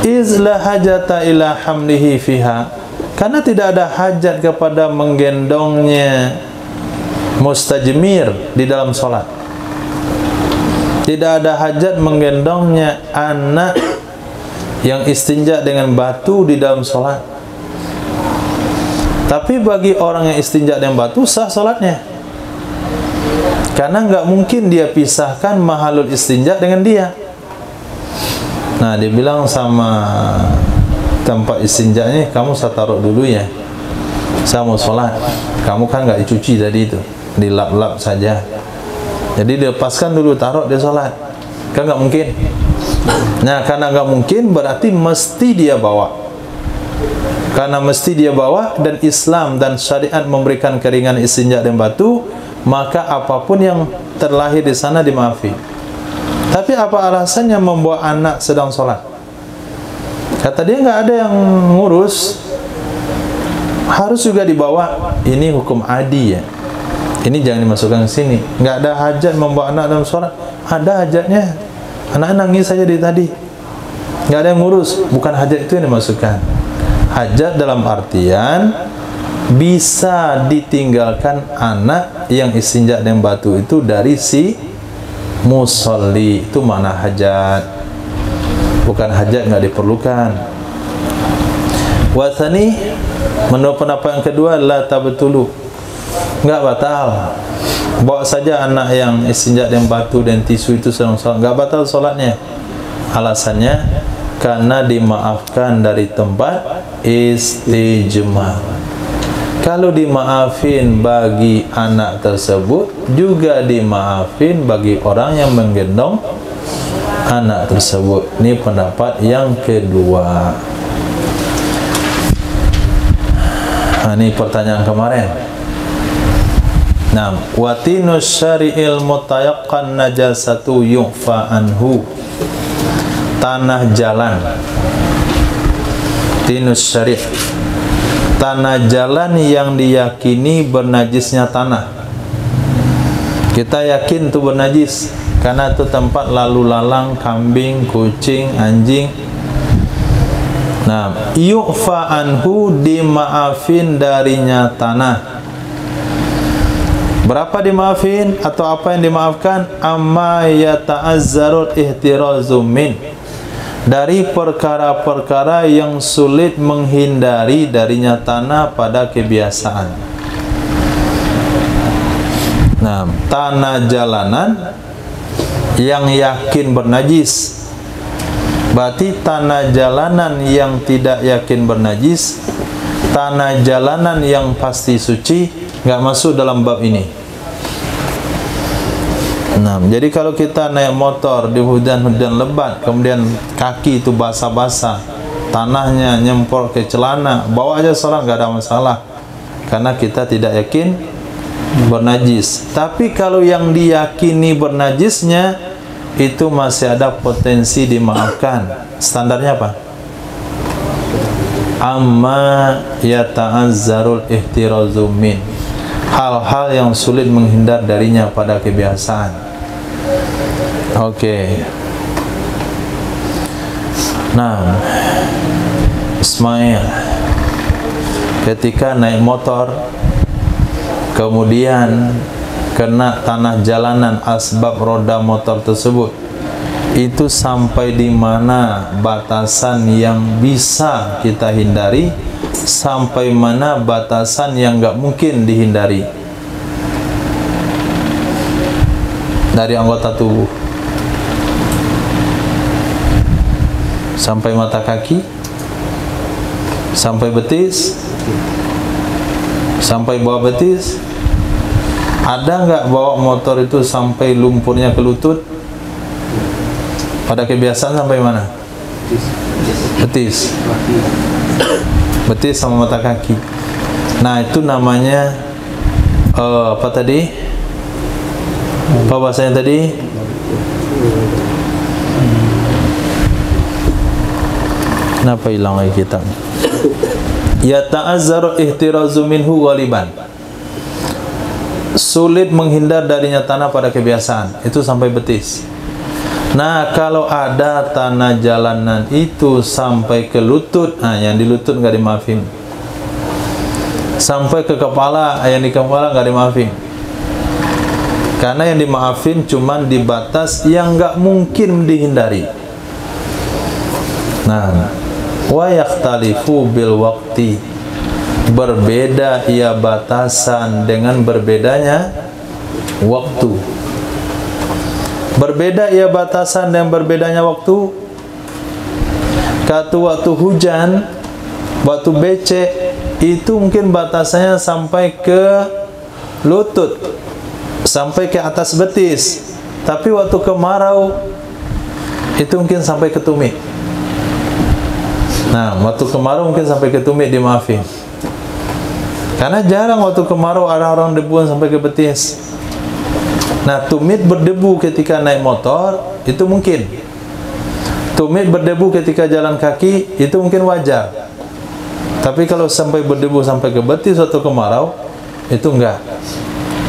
Izla hajata ila hamlihi fiha, karena tidak ada hajat kepada menggendongnya mustajmir di dalam sholat. Tidak ada hajat menggendongnya anak yang istinja dengan batu di dalam sholat. Tapi bagi orang yang istinja dengan batu sah sholatnya, karena nggak mungkin dia pisahkan mahalul istinja dengan dia. Nah, dia bilang sama tempat istinjanya, kamu saya taruh dulu ya, saya mau sholat. Kamu kan nggak dicuci tadi itu, dilap-lap saja. Jadi dilepaskan dulu, taruh dia sholat. Kan nggak mungkin. Nah, karena nggak mungkin berarti mesti dia bawa. Karena mesti dia bawa dan Islam dan syariat memberikan keringan istinja dan batu, maka apapun yang terlahir di sana dimaafi. Tapi apa alasannya membawa anak sedang sholat? Kata dia nggak ada yang ngurus, harus juga dibawa. Ini hukum adi ya. Ini jangan dimasukkan ke sini. Nggak ada hajat membawa anak dalam sholat. Ada hajatnya. Anak nangis saja dari tadi. Nggak ada yang ngurus. Bukan hajat itu yang dimasukkan. Hajat dalam artian bisa ditinggalkan anak yang istinja dengan batu itu dari si musolli. Itu mana hajat. Bukan hajat nggak diperlukan. Wathani, menurut pendapat yang kedua, la tabtulu, nggak batal. Bawa saja anak yang istinja dengan batu dan tisu itu sedang sholat, nggak batal sholatnya. Alasannya karena dimaafkan dari tempat istijmar. Kalau dimaafin bagi anak tersebut, juga dimaafin bagi orang yang menggendong anak tersebut. Ini pendapat yang kedua. Nah, ini pertanyaan kemarin. Nah, watinus syari'il mutayaqqan najasatu yu'fa anhu. Tanah jalan. Tinus syari', tanah jalan yang diyakini bernajisnya tanah. Kita yakin itu bernajis karena itu tempat lalu lalang kambing, kucing, anjing. Nah, yu'fa anhu, dimaafin darinya tanah. Berapa dimaafin atau apa yang dimaafkan? Amma yata'azzarul ihtirazu min, dari perkara-perkara yang sulit menghindari darinya tanah pada kebiasaan. Nah, tanah jalanan yang yakin bernajis, berarti tanah jalanan yang tidak yakin bernajis, tanah jalanan yang pasti suci, nggak masuk dalam bab ini. Nah, jadi kalau kita naik motor di hujan-hujan lebat, kemudian kaki itu basah-basah, tanahnya nyempor ke celana, bawa aja sholat, nggak ada masalah, karena kita tidak yakin bernajis. Tapi kalau yang diyakini bernajisnya itu masih ada potensi dimaafkan. Standarnya apa? Amma yata'azzarul ihtirazu min, hal-hal yang sulit menghindar darinya pada kebiasaan. Oke. Nah, Ismail ketika naik motor kemudian kena tanah jalanan asbab roda motor tersebut, itu sampai di mana batasan yang bisa kita hindari, sampai mana batasan yang nggak mungkin dihindari dari anggota tubuh, sampai mata kaki, sampai betis, sampai bawah betis. Ada nggak bawa motor itu sampai lumpurnya ke lutut? Pada kebiasaan sampai mana? Betis. Betis sama mata kaki. Nah, itu namanya apa tadi? Apa bahasanya tadi? Kenapa hilang lagi kitabnya? Ya ta'azzaru ihtirazu minhu ghaliban. Sulit menghindar darinya tanah pada kebiasaan. Itu sampai betis. Nah, kalau ada tanah jalanan itu sampai ke lutut, nah yang di lutut nggak dimaafin. Sampai ke kepala, yang di kepala nggak dimaafin. Karena yang dimaafin cuman di batas yang nggak mungkin dihindari. Nah, wa yakhtalifu bil waqti, berbeda ia batasan dengan berbedanya waktu. Berbeda ia batasan dengan berbedanya waktu. Kata waktu hujan, waktu becek itu mungkin batasannya sampai ke lutut, sampai ke atas betis. Tapi waktu kemarau itu mungkin sampai ke tumit. Nah, waktu kemarau mungkin sampai ke tumit dimaafin. Karena jarang waktu kemarau ada orang debuan sampai ke betis. Nah, tumit berdebu ketika naik motor itu mungkin. Tumit berdebu ketika jalan kaki itu mungkin wajar. Tapi kalau sampai berdebu sampai ke betis waktu kemarau itu enggak.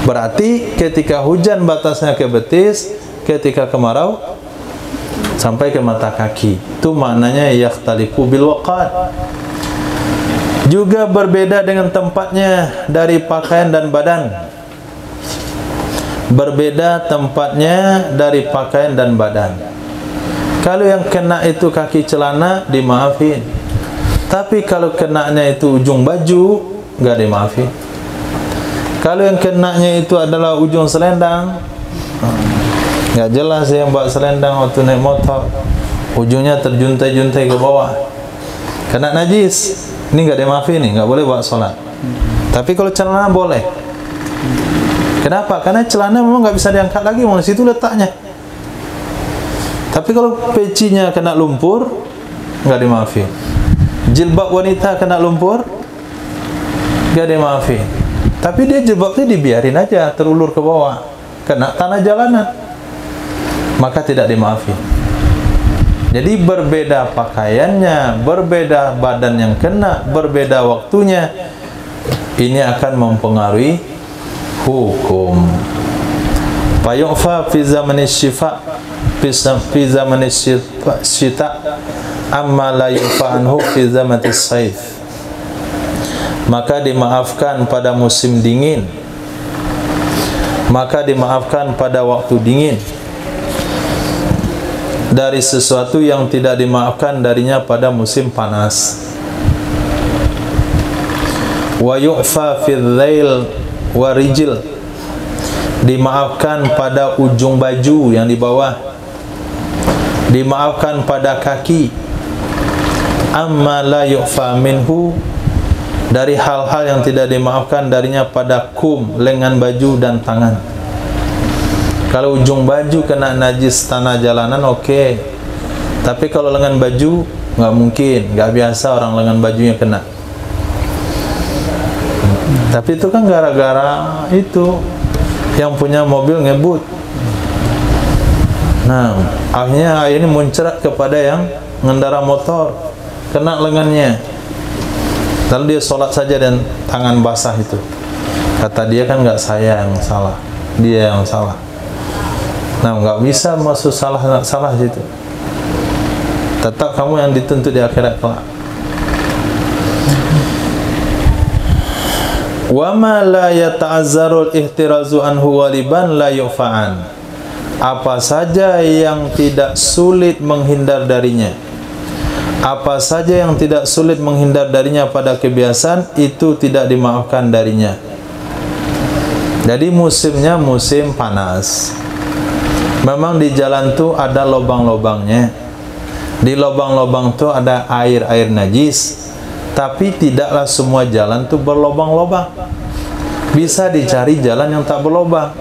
Berarti ketika hujan batasnya ke betis, ketika kemarau sampai ke mata kaki. Itu maknanya yakhtalifu bil waqat. Juga berbeda dengan tempatnya dari pakaian dan badan. Berbeda tempatnya dari pakaian dan badan. Kalau yang kena itu kaki celana dimaafin. Tapi kalau kenanya itu ujung baju enggak dimaafin. Kalau yang kenanya itu adalah ujung selendang, nggak jelas yang bawa selendang waktu naik motor, ujungnya terjuntai-juntai ke bawah, kena najis, ini nggak dimaafin nih, nggak boleh bawa sholat. Tapi kalau celana boleh. Kenapa? Karena celana memang nggak bisa diangkat lagi, di situ letaknya. Tapi kalau pecinya kena lumpur, nggak dimaafin. Jilbab wanita kena lumpur, nggak dimaafin. Tapi dia jilbabnya dibiarin aja terulur ke bawah, kena tanah jalanan, maka tidak dimaafin. Jadi berbeda pakaiannya, berbeda badan yang kena, berbeda waktunya, ini akan mempengaruhi hukum. Fayu'fa fi zamani syifa fi zamani syita amma la yu'fa anhu fi zamani saif. Maka dimaafkan pada musim dingin, maka dimaafkan pada waktu dingin, dari sesuatu yang tidak dimaafkan darinya pada musim panas. Wa yu'fa fi dhail wa rijil, dimaafkan pada ujung baju yang di bawah, dimaafkan pada kaki. Amma la yu'fa minhu, dari hal-hal yang tidak dimaafkan darinya pada kum, lengan baju dan tangan. Kalau ujung baju kena najis tanah jalanan oke. Tapi kalau lengan baju nggak mungkin, nggak biasa orang lengan bajunya kena. Tapi itu kan gara-gara itu yang punya mobil ngebut. Nah, akhirnya ini muncrat kepada yang mengendara motor, kena lengannya. Lalu dia sholat saja dan tangan basah itu. Kata dia kan nggak saya yang salah, dia yang salah. Nah, nggak bisa masuk salah situ. Tetap kamu yang dituntut di akhirat kelak. Wa ma la yata'azzarul ihtirazu anhu ghaliban la yufa'an. Apa saja yang tidak sulit menghindar darinya, apa saja yang tidak sulit menghindar darinya pada kebiasaan, itu tidak dimaafkan darinya. Jadi musimnya musim panas. Memang di jalan tu ada lubang-lubangnya. Di lubang-lubang tu ada air-air najis. Tapi tidaklah semua jalan tu berlubang-lubang. Bisa dicari jalan yang tak berlubang.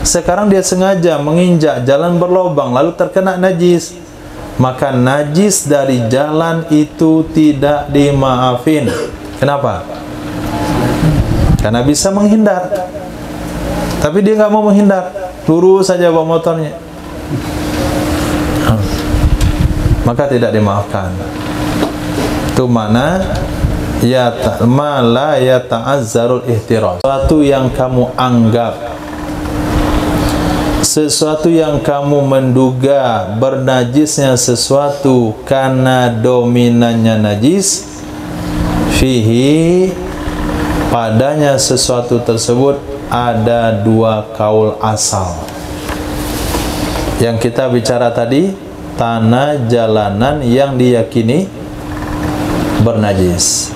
Sekarang dia sengaja menginjak jalan berlubang lalu terkena najis. Maka najis dari jalan itu tidak dimaafin. Kenapa? Karena bisa menghindar. Tapi dia nggak mau menghindar, lurus saja bawa motornya. maka tidak dimaafkan. Itu mana ma la yata'azzarul ihtiraz, sesuatu yang kamu anggap, sesuatu yang kamu menduga bernajisnya sesuatu karena dominannya najis, fihi, padanya sesuatu tersebut ada dua kaul asal. Yang kita bicara tadi, tanah jalanan yang diyakini bernajis.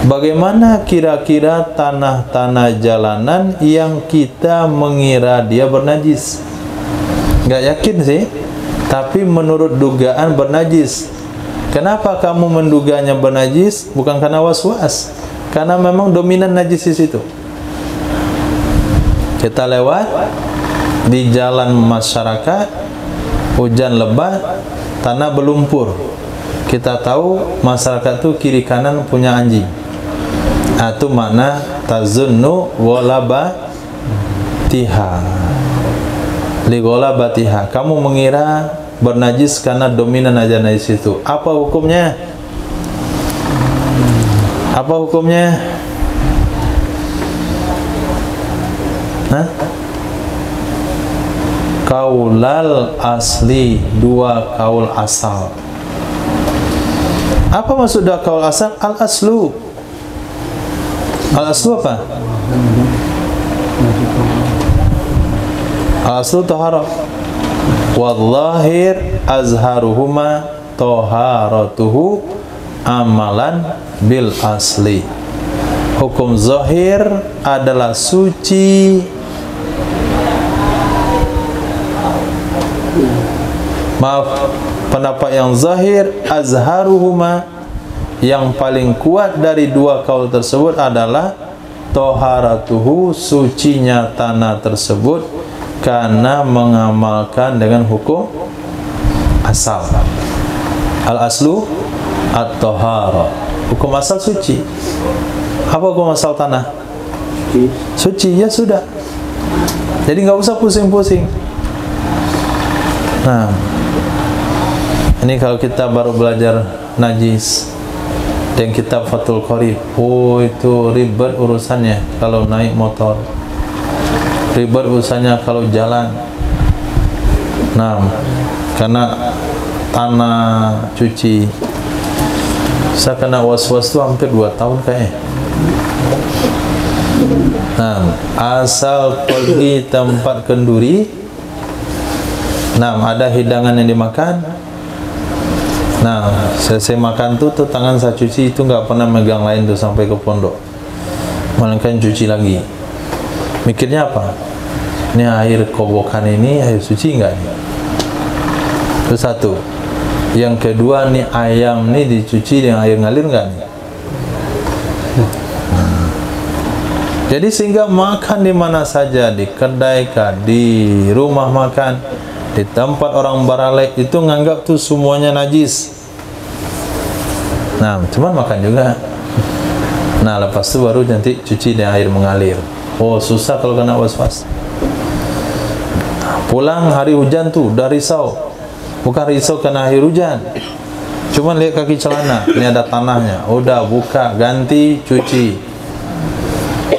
Bagaimana kira-kira tanah-tanah jalanan yang kita mengira dia bernajis? Nggak yakin sih, tapi menurut dugaan bernajis. Kenapa kamu menduganya bernajis? Bukan karena was-was, karena memang dominan najis di situ. Kita lewat di jalan masyarakat, hujan lebat, tanah berlumpur. Kita tahu masyarakat itu kiri kanan punya anjing. Itu makna tazunnu ghalabatiha, li ghalabatiha. Kamu mengira bernajis karena dominan aja najis itu. Apa hukumnya? Apa hukumnya? Hah? Kaulal asli, dua kaul asal. Apa maksud dua kaul asal? Al aslu. Al aslu apa? Al aslu taharah. Wallahir azharuhuma taharatuhu amalan bil asli. Hukum zahir adalah suci, maaf, pendapat yang zahir, azharuhuma, yang paling kuat dari dua kaul tersebut adalah taharatuhu, sucinya tanah tersebut karena mengamalkan dengan hukum asal. Al aslu at-tahara, hukum asal suci. Apa hukum asal tanah? Suci, ya sudah. Jadi nggak usah pusing-pusing. Nah, ini kalau kita baru belajar najis dan kitab Fathul Qorib, oh itu ribet urusannya kalau naik motor, ribet urusannya kalau jalan. Nah, karena tanah cuci, saya kena was-was itu hampir 2 tahun kayaknya. Nah, asal pergi tempat kenduri, nah ada hidangan yang dimakan. Nah, saya makan tuh tangan saya cuci, itu nggak pernah megang lain tuh sampai ke pondok, melainkan cuci lagi. Mikirnya apa? Ini air kobokan ini air suci nggak nih? Itu satu. Yang kedua, nih ayam nih dicuci dengan air ngalir nggak nih? Jadi sehingga makan di mana saja, di kedai kah, di rumah makan, di tempat orang baralek, itu nganggap tuh semuanya najis. Nah, cuman makan juga. Nah, lepas itu baru nanti cuci dengan air mengalir. Oh, susah kalau kena was-was. Pulang hari hujan tuh udah risau. Bukan risau kena air hujan, cuman lihat kaki celana, ini ada tanahnya, udah buka, ganti, cuci.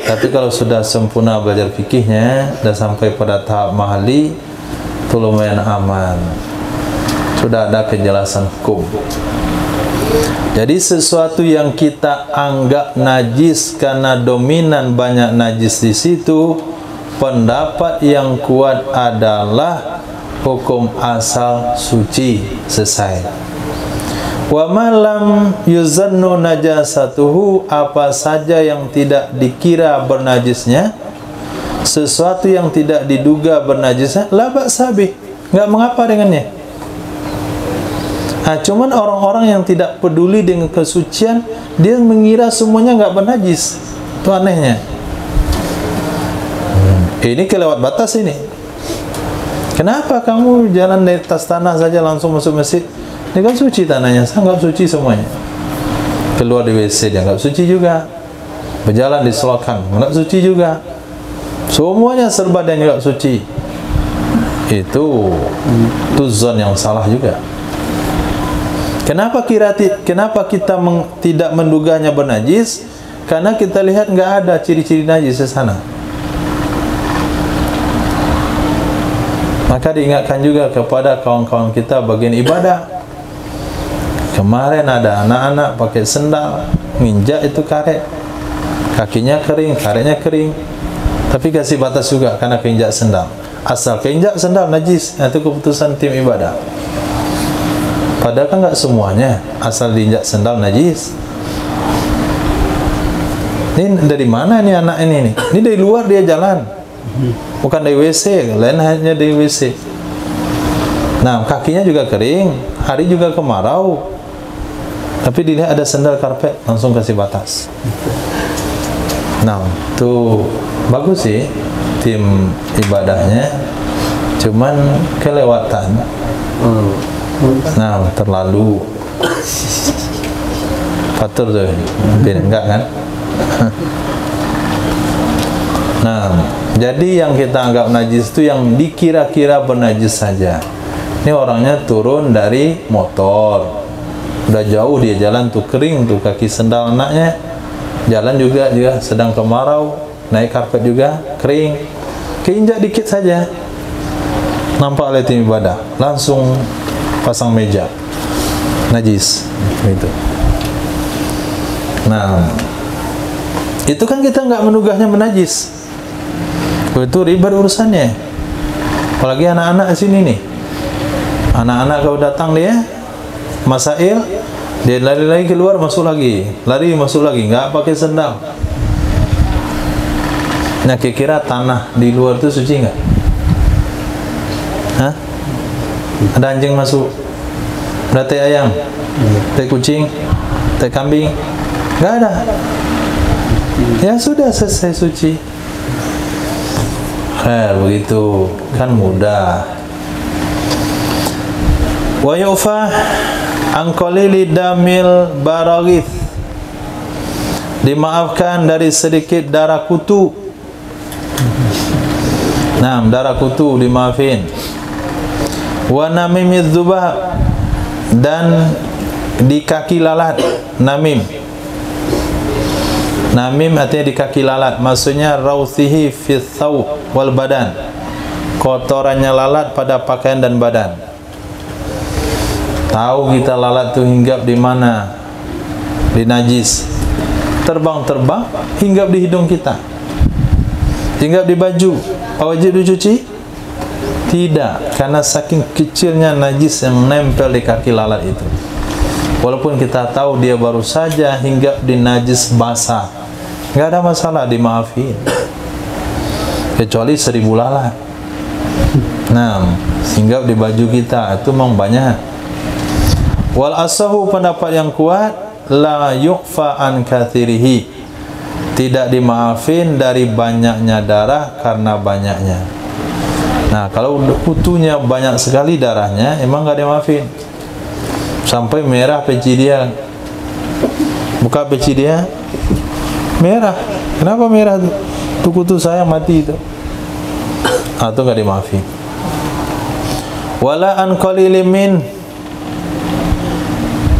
Tapi kalau sudah sempurna belajar fikihnya, sudah sampai pada tahap mahali, itu lumayan aman, sudah ada kejelasan hukum. Jadi sesuatu yang kita anggap najis karena dominan banyak najis di situ, pendapat yang kuat adalah hukum asal suci, selesai. Wa malam yuzannu najasatuhu, apa saja yang tidak dikira bernajisnya, sesuatu yang tidak diduga bernajisnya, la ba'sa bih, enggak mengapa dengannya. Nah, cuman orang-orang yang tidak peduli dengan kesucian, dia mengira semuanya enggak bernajis. Itu anehnya. Ini kelewat batas ini. Kenapa kamu jalan di atas tanah saja langsung masuk masjid? Ini kan suci tanahnya, sangat suci semuanya. Keluar di WC dia nggak suci juga. Berjalan di selokan nggak suci juga. Semuanya serba dan nggak suci. Itu zon yang salah juga. Kenapa kita tidak menduganya bernajis? Karena kita lihat nggak ada ciri-ciri najis di sana. Maka diingatkan juga kepada kawan-kawan kita bagian ibadah. Kemarin ada anak-anak pakai sendal, nginjak itu karet, kakinya kering, karetnya kering, tapi kasih batas juga karena keinjak sendal. Asal keinjak sendal najis, itu keputusan tim ibadah. Padahal kan nggak semuanya asal diinjak sendal najis. Ini dari mana nih anak ini nih? Ini dari luar dia jalan, bukan dari WC, lain hanya dari WC. Nah, kakinya juga kering, hari juga kemarau, tapi dilihat ada sendal karpet, langsung kasih batas. Nah, itu bagus sih tim ibadahnya, cuman kelewatan. Nah, terlalu fatur tuh, enggak kan? Nah, jadi yang kita anggap najis itu yang dikira-kira bernajis saja. Ini orangnya turun dari motor, udah jauh dia jalan tuh kering tuh kaki sendal anaknya, jalan juga sedang kemarau, naik karpet juga kering, keinjak dikit saja, nampak oleh tim ibadah, langsung pasang meja, najis, gitu. Nah, itu kan kita nggak menugahnya menajis, itu ribet urusannya. Apalagi anak-anak sini nih, anak-anak kalau datang dia masail, dia lari-lari keluar masuk lagi, lari masuk lagi, nggak pakai sendal. Nah, kira-kira tanah di luar itu suci nggak? Hah? Ada anjing masuk, ada teh ayam, teh kucing, teh kambing, nggak ada. Ya sudah, selesai suci. Begitu kan mudah. Wa yu'fa an qalili damil baraghith, dimaafkan dari sedikit darah kutu. Nah, darah kutu dimaafin. Wa namimidz dzubab, dan di kaki lalat. Namim artinya di kaki lalat, maksudnya rauthihi fi thawb wal badan, kotorannya lalat pada pakaian dan badan. Tahu kita lalat itu hinggap di mana? Di najis. Terbang-terbang hinggap di hidung kita, hinggap di baju. Wajib dicuci? Tidak, karena saking kecilnya najis yang nempel di kaki lalat itu. Walaupun kita tahu dia baru saja hinggap di najis basah, nggak ada masalah, dimaafin. Kecuali 1000 lalat. Nah, hinggap di baju kita itu memang banyak. Wal asahu, pendapat yang kuat, la yu'fa an kathirihi, tidak dimaafin dari banyaknya darah karena banyaknya. Nah, kalau kutunya banyak sekali darahnya, emang nggak dimaafin. Sampai merah peci dia, buka peci dia merah. Kenapa merah tuh? Itu kutu saya mati itu. Itu nggak dimaafin. Wala an qalilin min,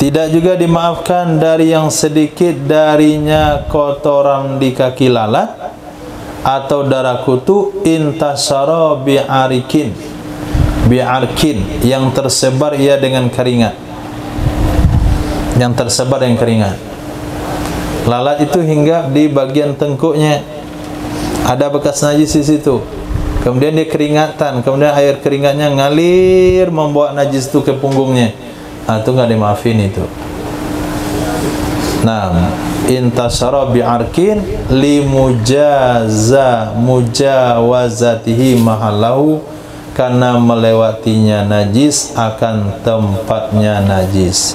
tidak juga dimaafkan dari yang sedikit darinya kotoran di kaki lalat atau darah kutu, intasara bi'arkin, yang tersebar ia dengan keringat, yang tersebar dengan keringat. Lalat itu hinggap di bagian tengkuknya, ada bekas najis di situ, kemudian dia keringatan, kemudian air keringatnya ngalir membawa najis itu ke punggungnya. Itu nggak dimaafin itu. Nah, intasara bi'arkin li mujawazatihi mahallahu, karena melewatinya najis akan tempatnya najis.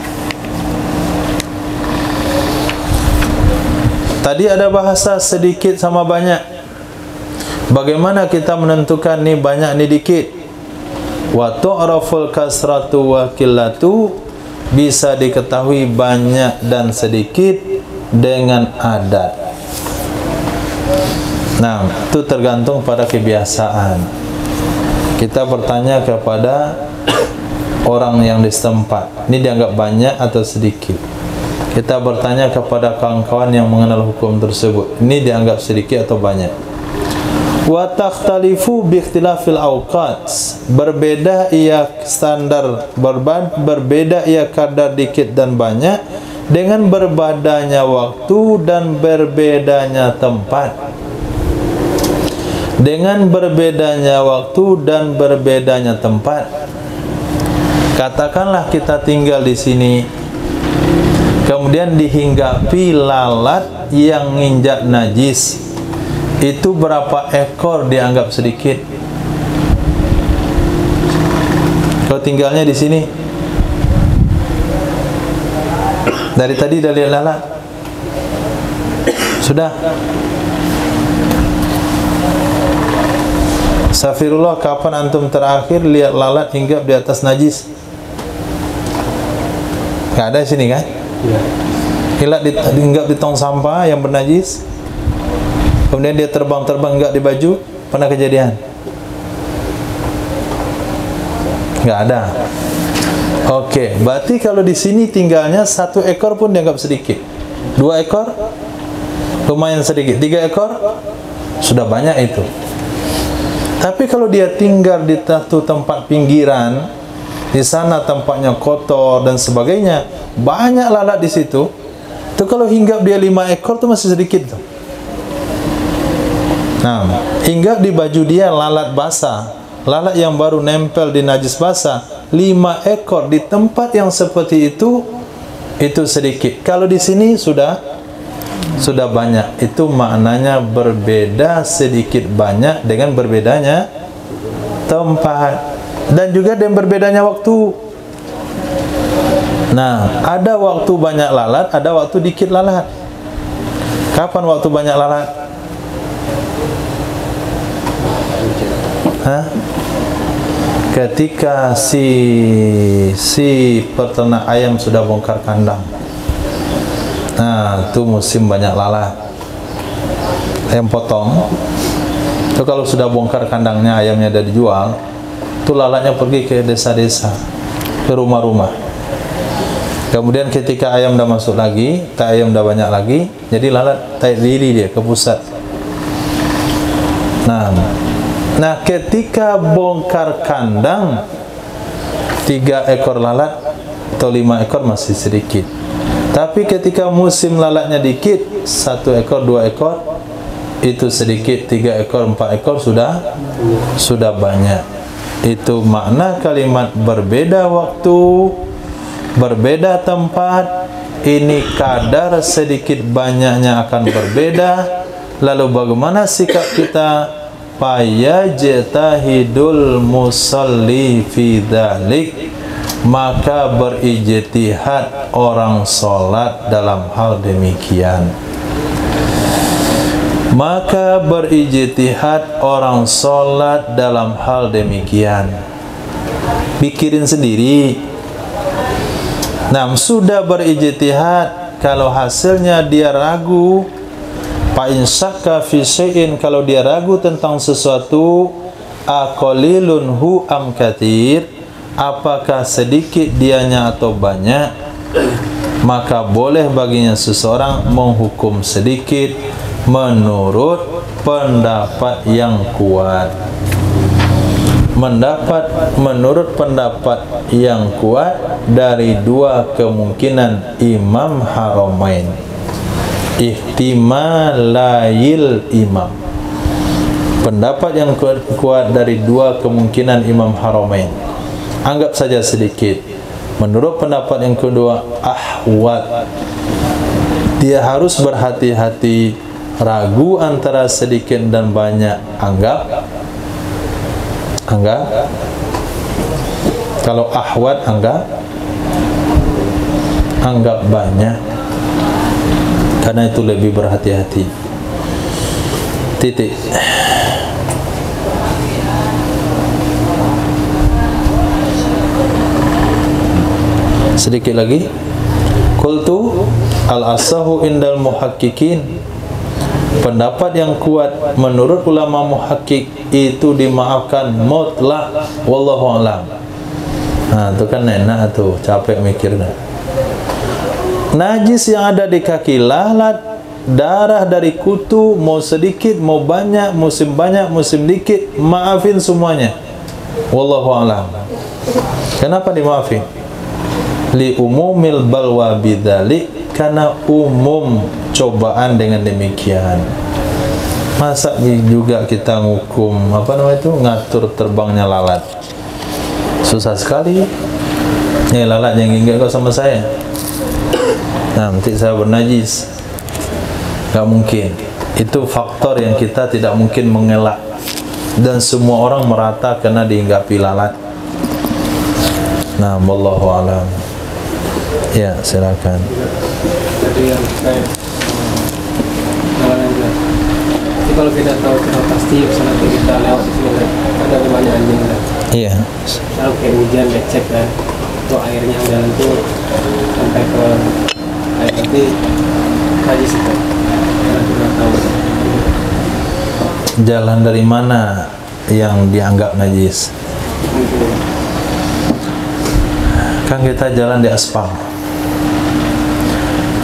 Tadi ada bahasa sedikit sama banyak. Bagaimana kita menentukan ni banyak ni dikit? Wa tu'raful kasratu wa qillatu, bisa diketahui banyak dan sedikit dengan adat. Nah, itu tergantung pada kebiasaan. Kita bertanya kepada orang yang di setempat. Ini dianggap banyak atau sedikit? Kita bertanya kepada kawan-kawan yang mengenal hukum tersebut. Ini dianggap sedikit atau banyak? Wa takhtalifu bi ikhtilafil awqat. Berbeda ia standar, berbeda ia kadar dikit dan banyak dengan berbedanya waktu dan berbedanya tempat. Dengan berbedanya waktu dan berbedanya tempat. Katakanlah kita tinggal di sini, kemudian dihinggapi lalat yang nginjak najis. Itu berapa ekor dianggap sedikit? Kalau tinggalnya di sini, dari tadi dah lihat lalat. Sudah. Astagfirullah, kapan antum terakhir lihat lalat hinggap di atas najis? Nggak ada di sini kan? Ya. Hinggap di tong sampah yang bernajis. Kemudian dia terbang-terbang hinggap di baju. Pernah kejadian? Nggak ada. Oke, berarti kalau di sini tinggalnya 1 ekor pun dianggap sedikit. 2 ekor lumayan sedikit. 3 ekor sudah banyak itu. Tapi kalau dia tinggal di satu tempat pinggiran, di sana tempatnya kotor dan sebagainya, banyak lalat di situ. Itu kalau hinggap dia 5 ekor itu masih sedikit tuh. Nah, hinggap di baju dia lalat basah, lalat yang baru nempel di najis basah, 5 ekor di tempat yang seperti itu sedikit. Kalau di sini sudah banyak. Itu maknanya berbeda sedikit banyak dengan berbedanya tempat dan juga dengan berbedanya waktu. Nah, ada waktu banyak lalat, ada waktu dikit lalat. Kapan waktu banyak lalat? Hah? Ketika si peternak ayam sudah bongkar kandang. Nah, itu musim banyak lalat. Ayam potong. Itu kalau sudah bongkar kandangnya, ayamnya sudah dijual, itu lalatnya pergi ke desa-desa, ke rumah-rumah. Kemudian ketika ayam dah masuk lagi, ayam dah banyak lagi, jadi lalat tarik diri dia ke pusat. Nah, ketika bongkar kandang, 3 ekor lalat atau 5 ekor masih sedikit. Tapi ketika musim lalatnya dikit, 1 ekor, 2 ekor itu sedikit, 3 ekor, 4 ekor sudah banyak. Itu makna kalimat berbeda waktu, berbeda tempat. Ini kadar sedikit banyaknya akan berbeda. Lalu bagaimana sikap kita? Fayajtahidul musalli fi dzalik, maka berijtihad orang sholat dalam hal demikian. Maka berijtihad orang sholat dalam hal demikian. Pikirin sendiri. Nah, sudah berijtihad, kalau hasilnya dia ragu, fa in syakka fi syai'in, kalau dia ragu tentang sesuatu, aqalilun hu am katsir, apakah sedikit dianya atau banyak, maka boleh baginya seseorang menghukum sedikit menurut pendapat yang kuat. Menurut pendapat yang kuat dari 2 kemungkinan Imam Haramain, ihtimalayil imam. Pendapat yang kuat dari 2 kemungkinan Imam Haramain, anggap saja sedikit. Menurut pendapat yang kedua, ahwat, dia harus berhati-hati, ragu antara sedikit dan banyak. Anggap kalau ahwat, anggap banyak, karena itu lebih berhati-hati. Titik. Sedikit lagi. Qultu al-asahu indal muhaqqiqin, pendapat yang kuat menurut ulama muhakkik itu dimaafkan mutlak, wallahu a'lam. Nah, itu kan enak tuh, capek mikirnya. Najis yang ada di kaki lalat, darah dari kutu, mau sedikit, mau banyak, musim dikit, maafin semuanya. Wallahu a'lam. Kenapa dimaafin? Li umumil balwa bidzalik, karena umum cobaan dengan demikian. Masa juga kita ngukum ngatur terbangnya lalat? Susah sekali. Lalat yang enggak kok sama saya. Nanti saya bernajis. Gak mungkin. Itu faktor yang kita tidak mungkin mengelak. Dan semua orang merata kena dihinggapi lalat. Nah, wallahu a'lam. Ya, silakan. Jadi yang kayak jalan yang jelas. Jadi kalau kita tahu kita pasti nanti kita lewat di sini kan, ada banyak anjing kan. Iya. Kalau kayak hujan becek kan, itu airnya yang jalan tuh sampai ke air nanti najis itu. Karena kita tahu. Jalan dari mana yang dianggap najis? Kan kita jalan di aspal.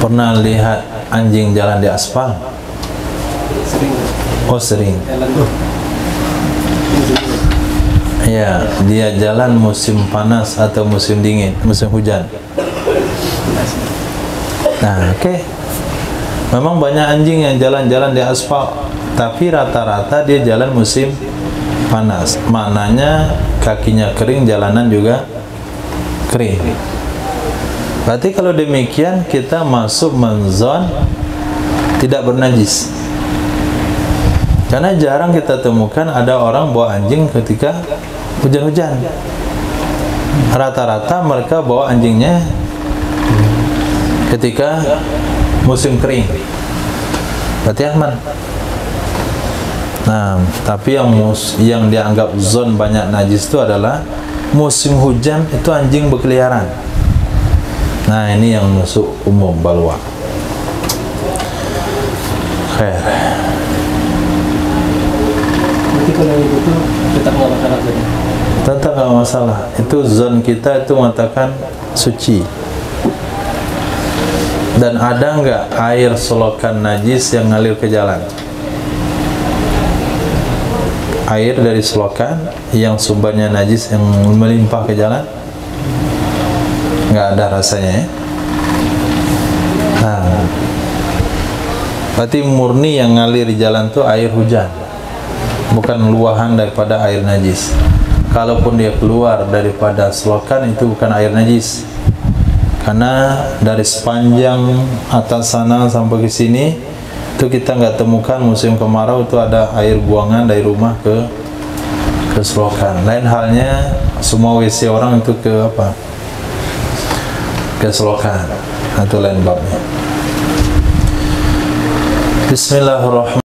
Pernah lihat anjing jalan di aspal? Sering. Oh, sering. Jalan tuh. Ya, dia jalan musim panas atau musim dingin, musim hujan. Nah, oke. Memang banyak anjing yang jalan-jalan di aspal, tapi rata-rata dia jalan musim panas. Mananya kakinya kering, jalanan juga kering. Berarti kalau demikian kita masuk menzon tidak bernajis. Karena jarang kita temukan ada orang bawa anjing ketika hujan-hujan. Rata-rata mereka bawa anjingnya ketika musim kering. Berarti aman. Nah, tapi yang dianggap zon banyak najis itu adalah musim hujan, itu anjing berkeliaran. Nah, ini yang masuk umum balwa. Khair. Nanti kalau itu tetap nggak masalah saja. Tetap nggak masalah. Itu zon kita itu mengatakan suci. Dan ada nggak air selokan najis yang ngalir ke jalan? Air dari selokan yang sumbernya najis yang melimpah ke jalan? Nggak ada rasanya ya? Nah, berarti murni yang ngalir di jalan itu air hujan, bukan luahan daripada air najis. Kalaupun dia keluar daripada selokan, itu bukan air najis, karena dari sepanjang atas sana sampai ke sini itu kita nggak temukan musim kemarau itu ada air buangan dari rumah ke selokan. Lain halnya semua WC orang itu ke apa? Ke selokan. Atau lain babnya. Bismillahirrahmanirrahim.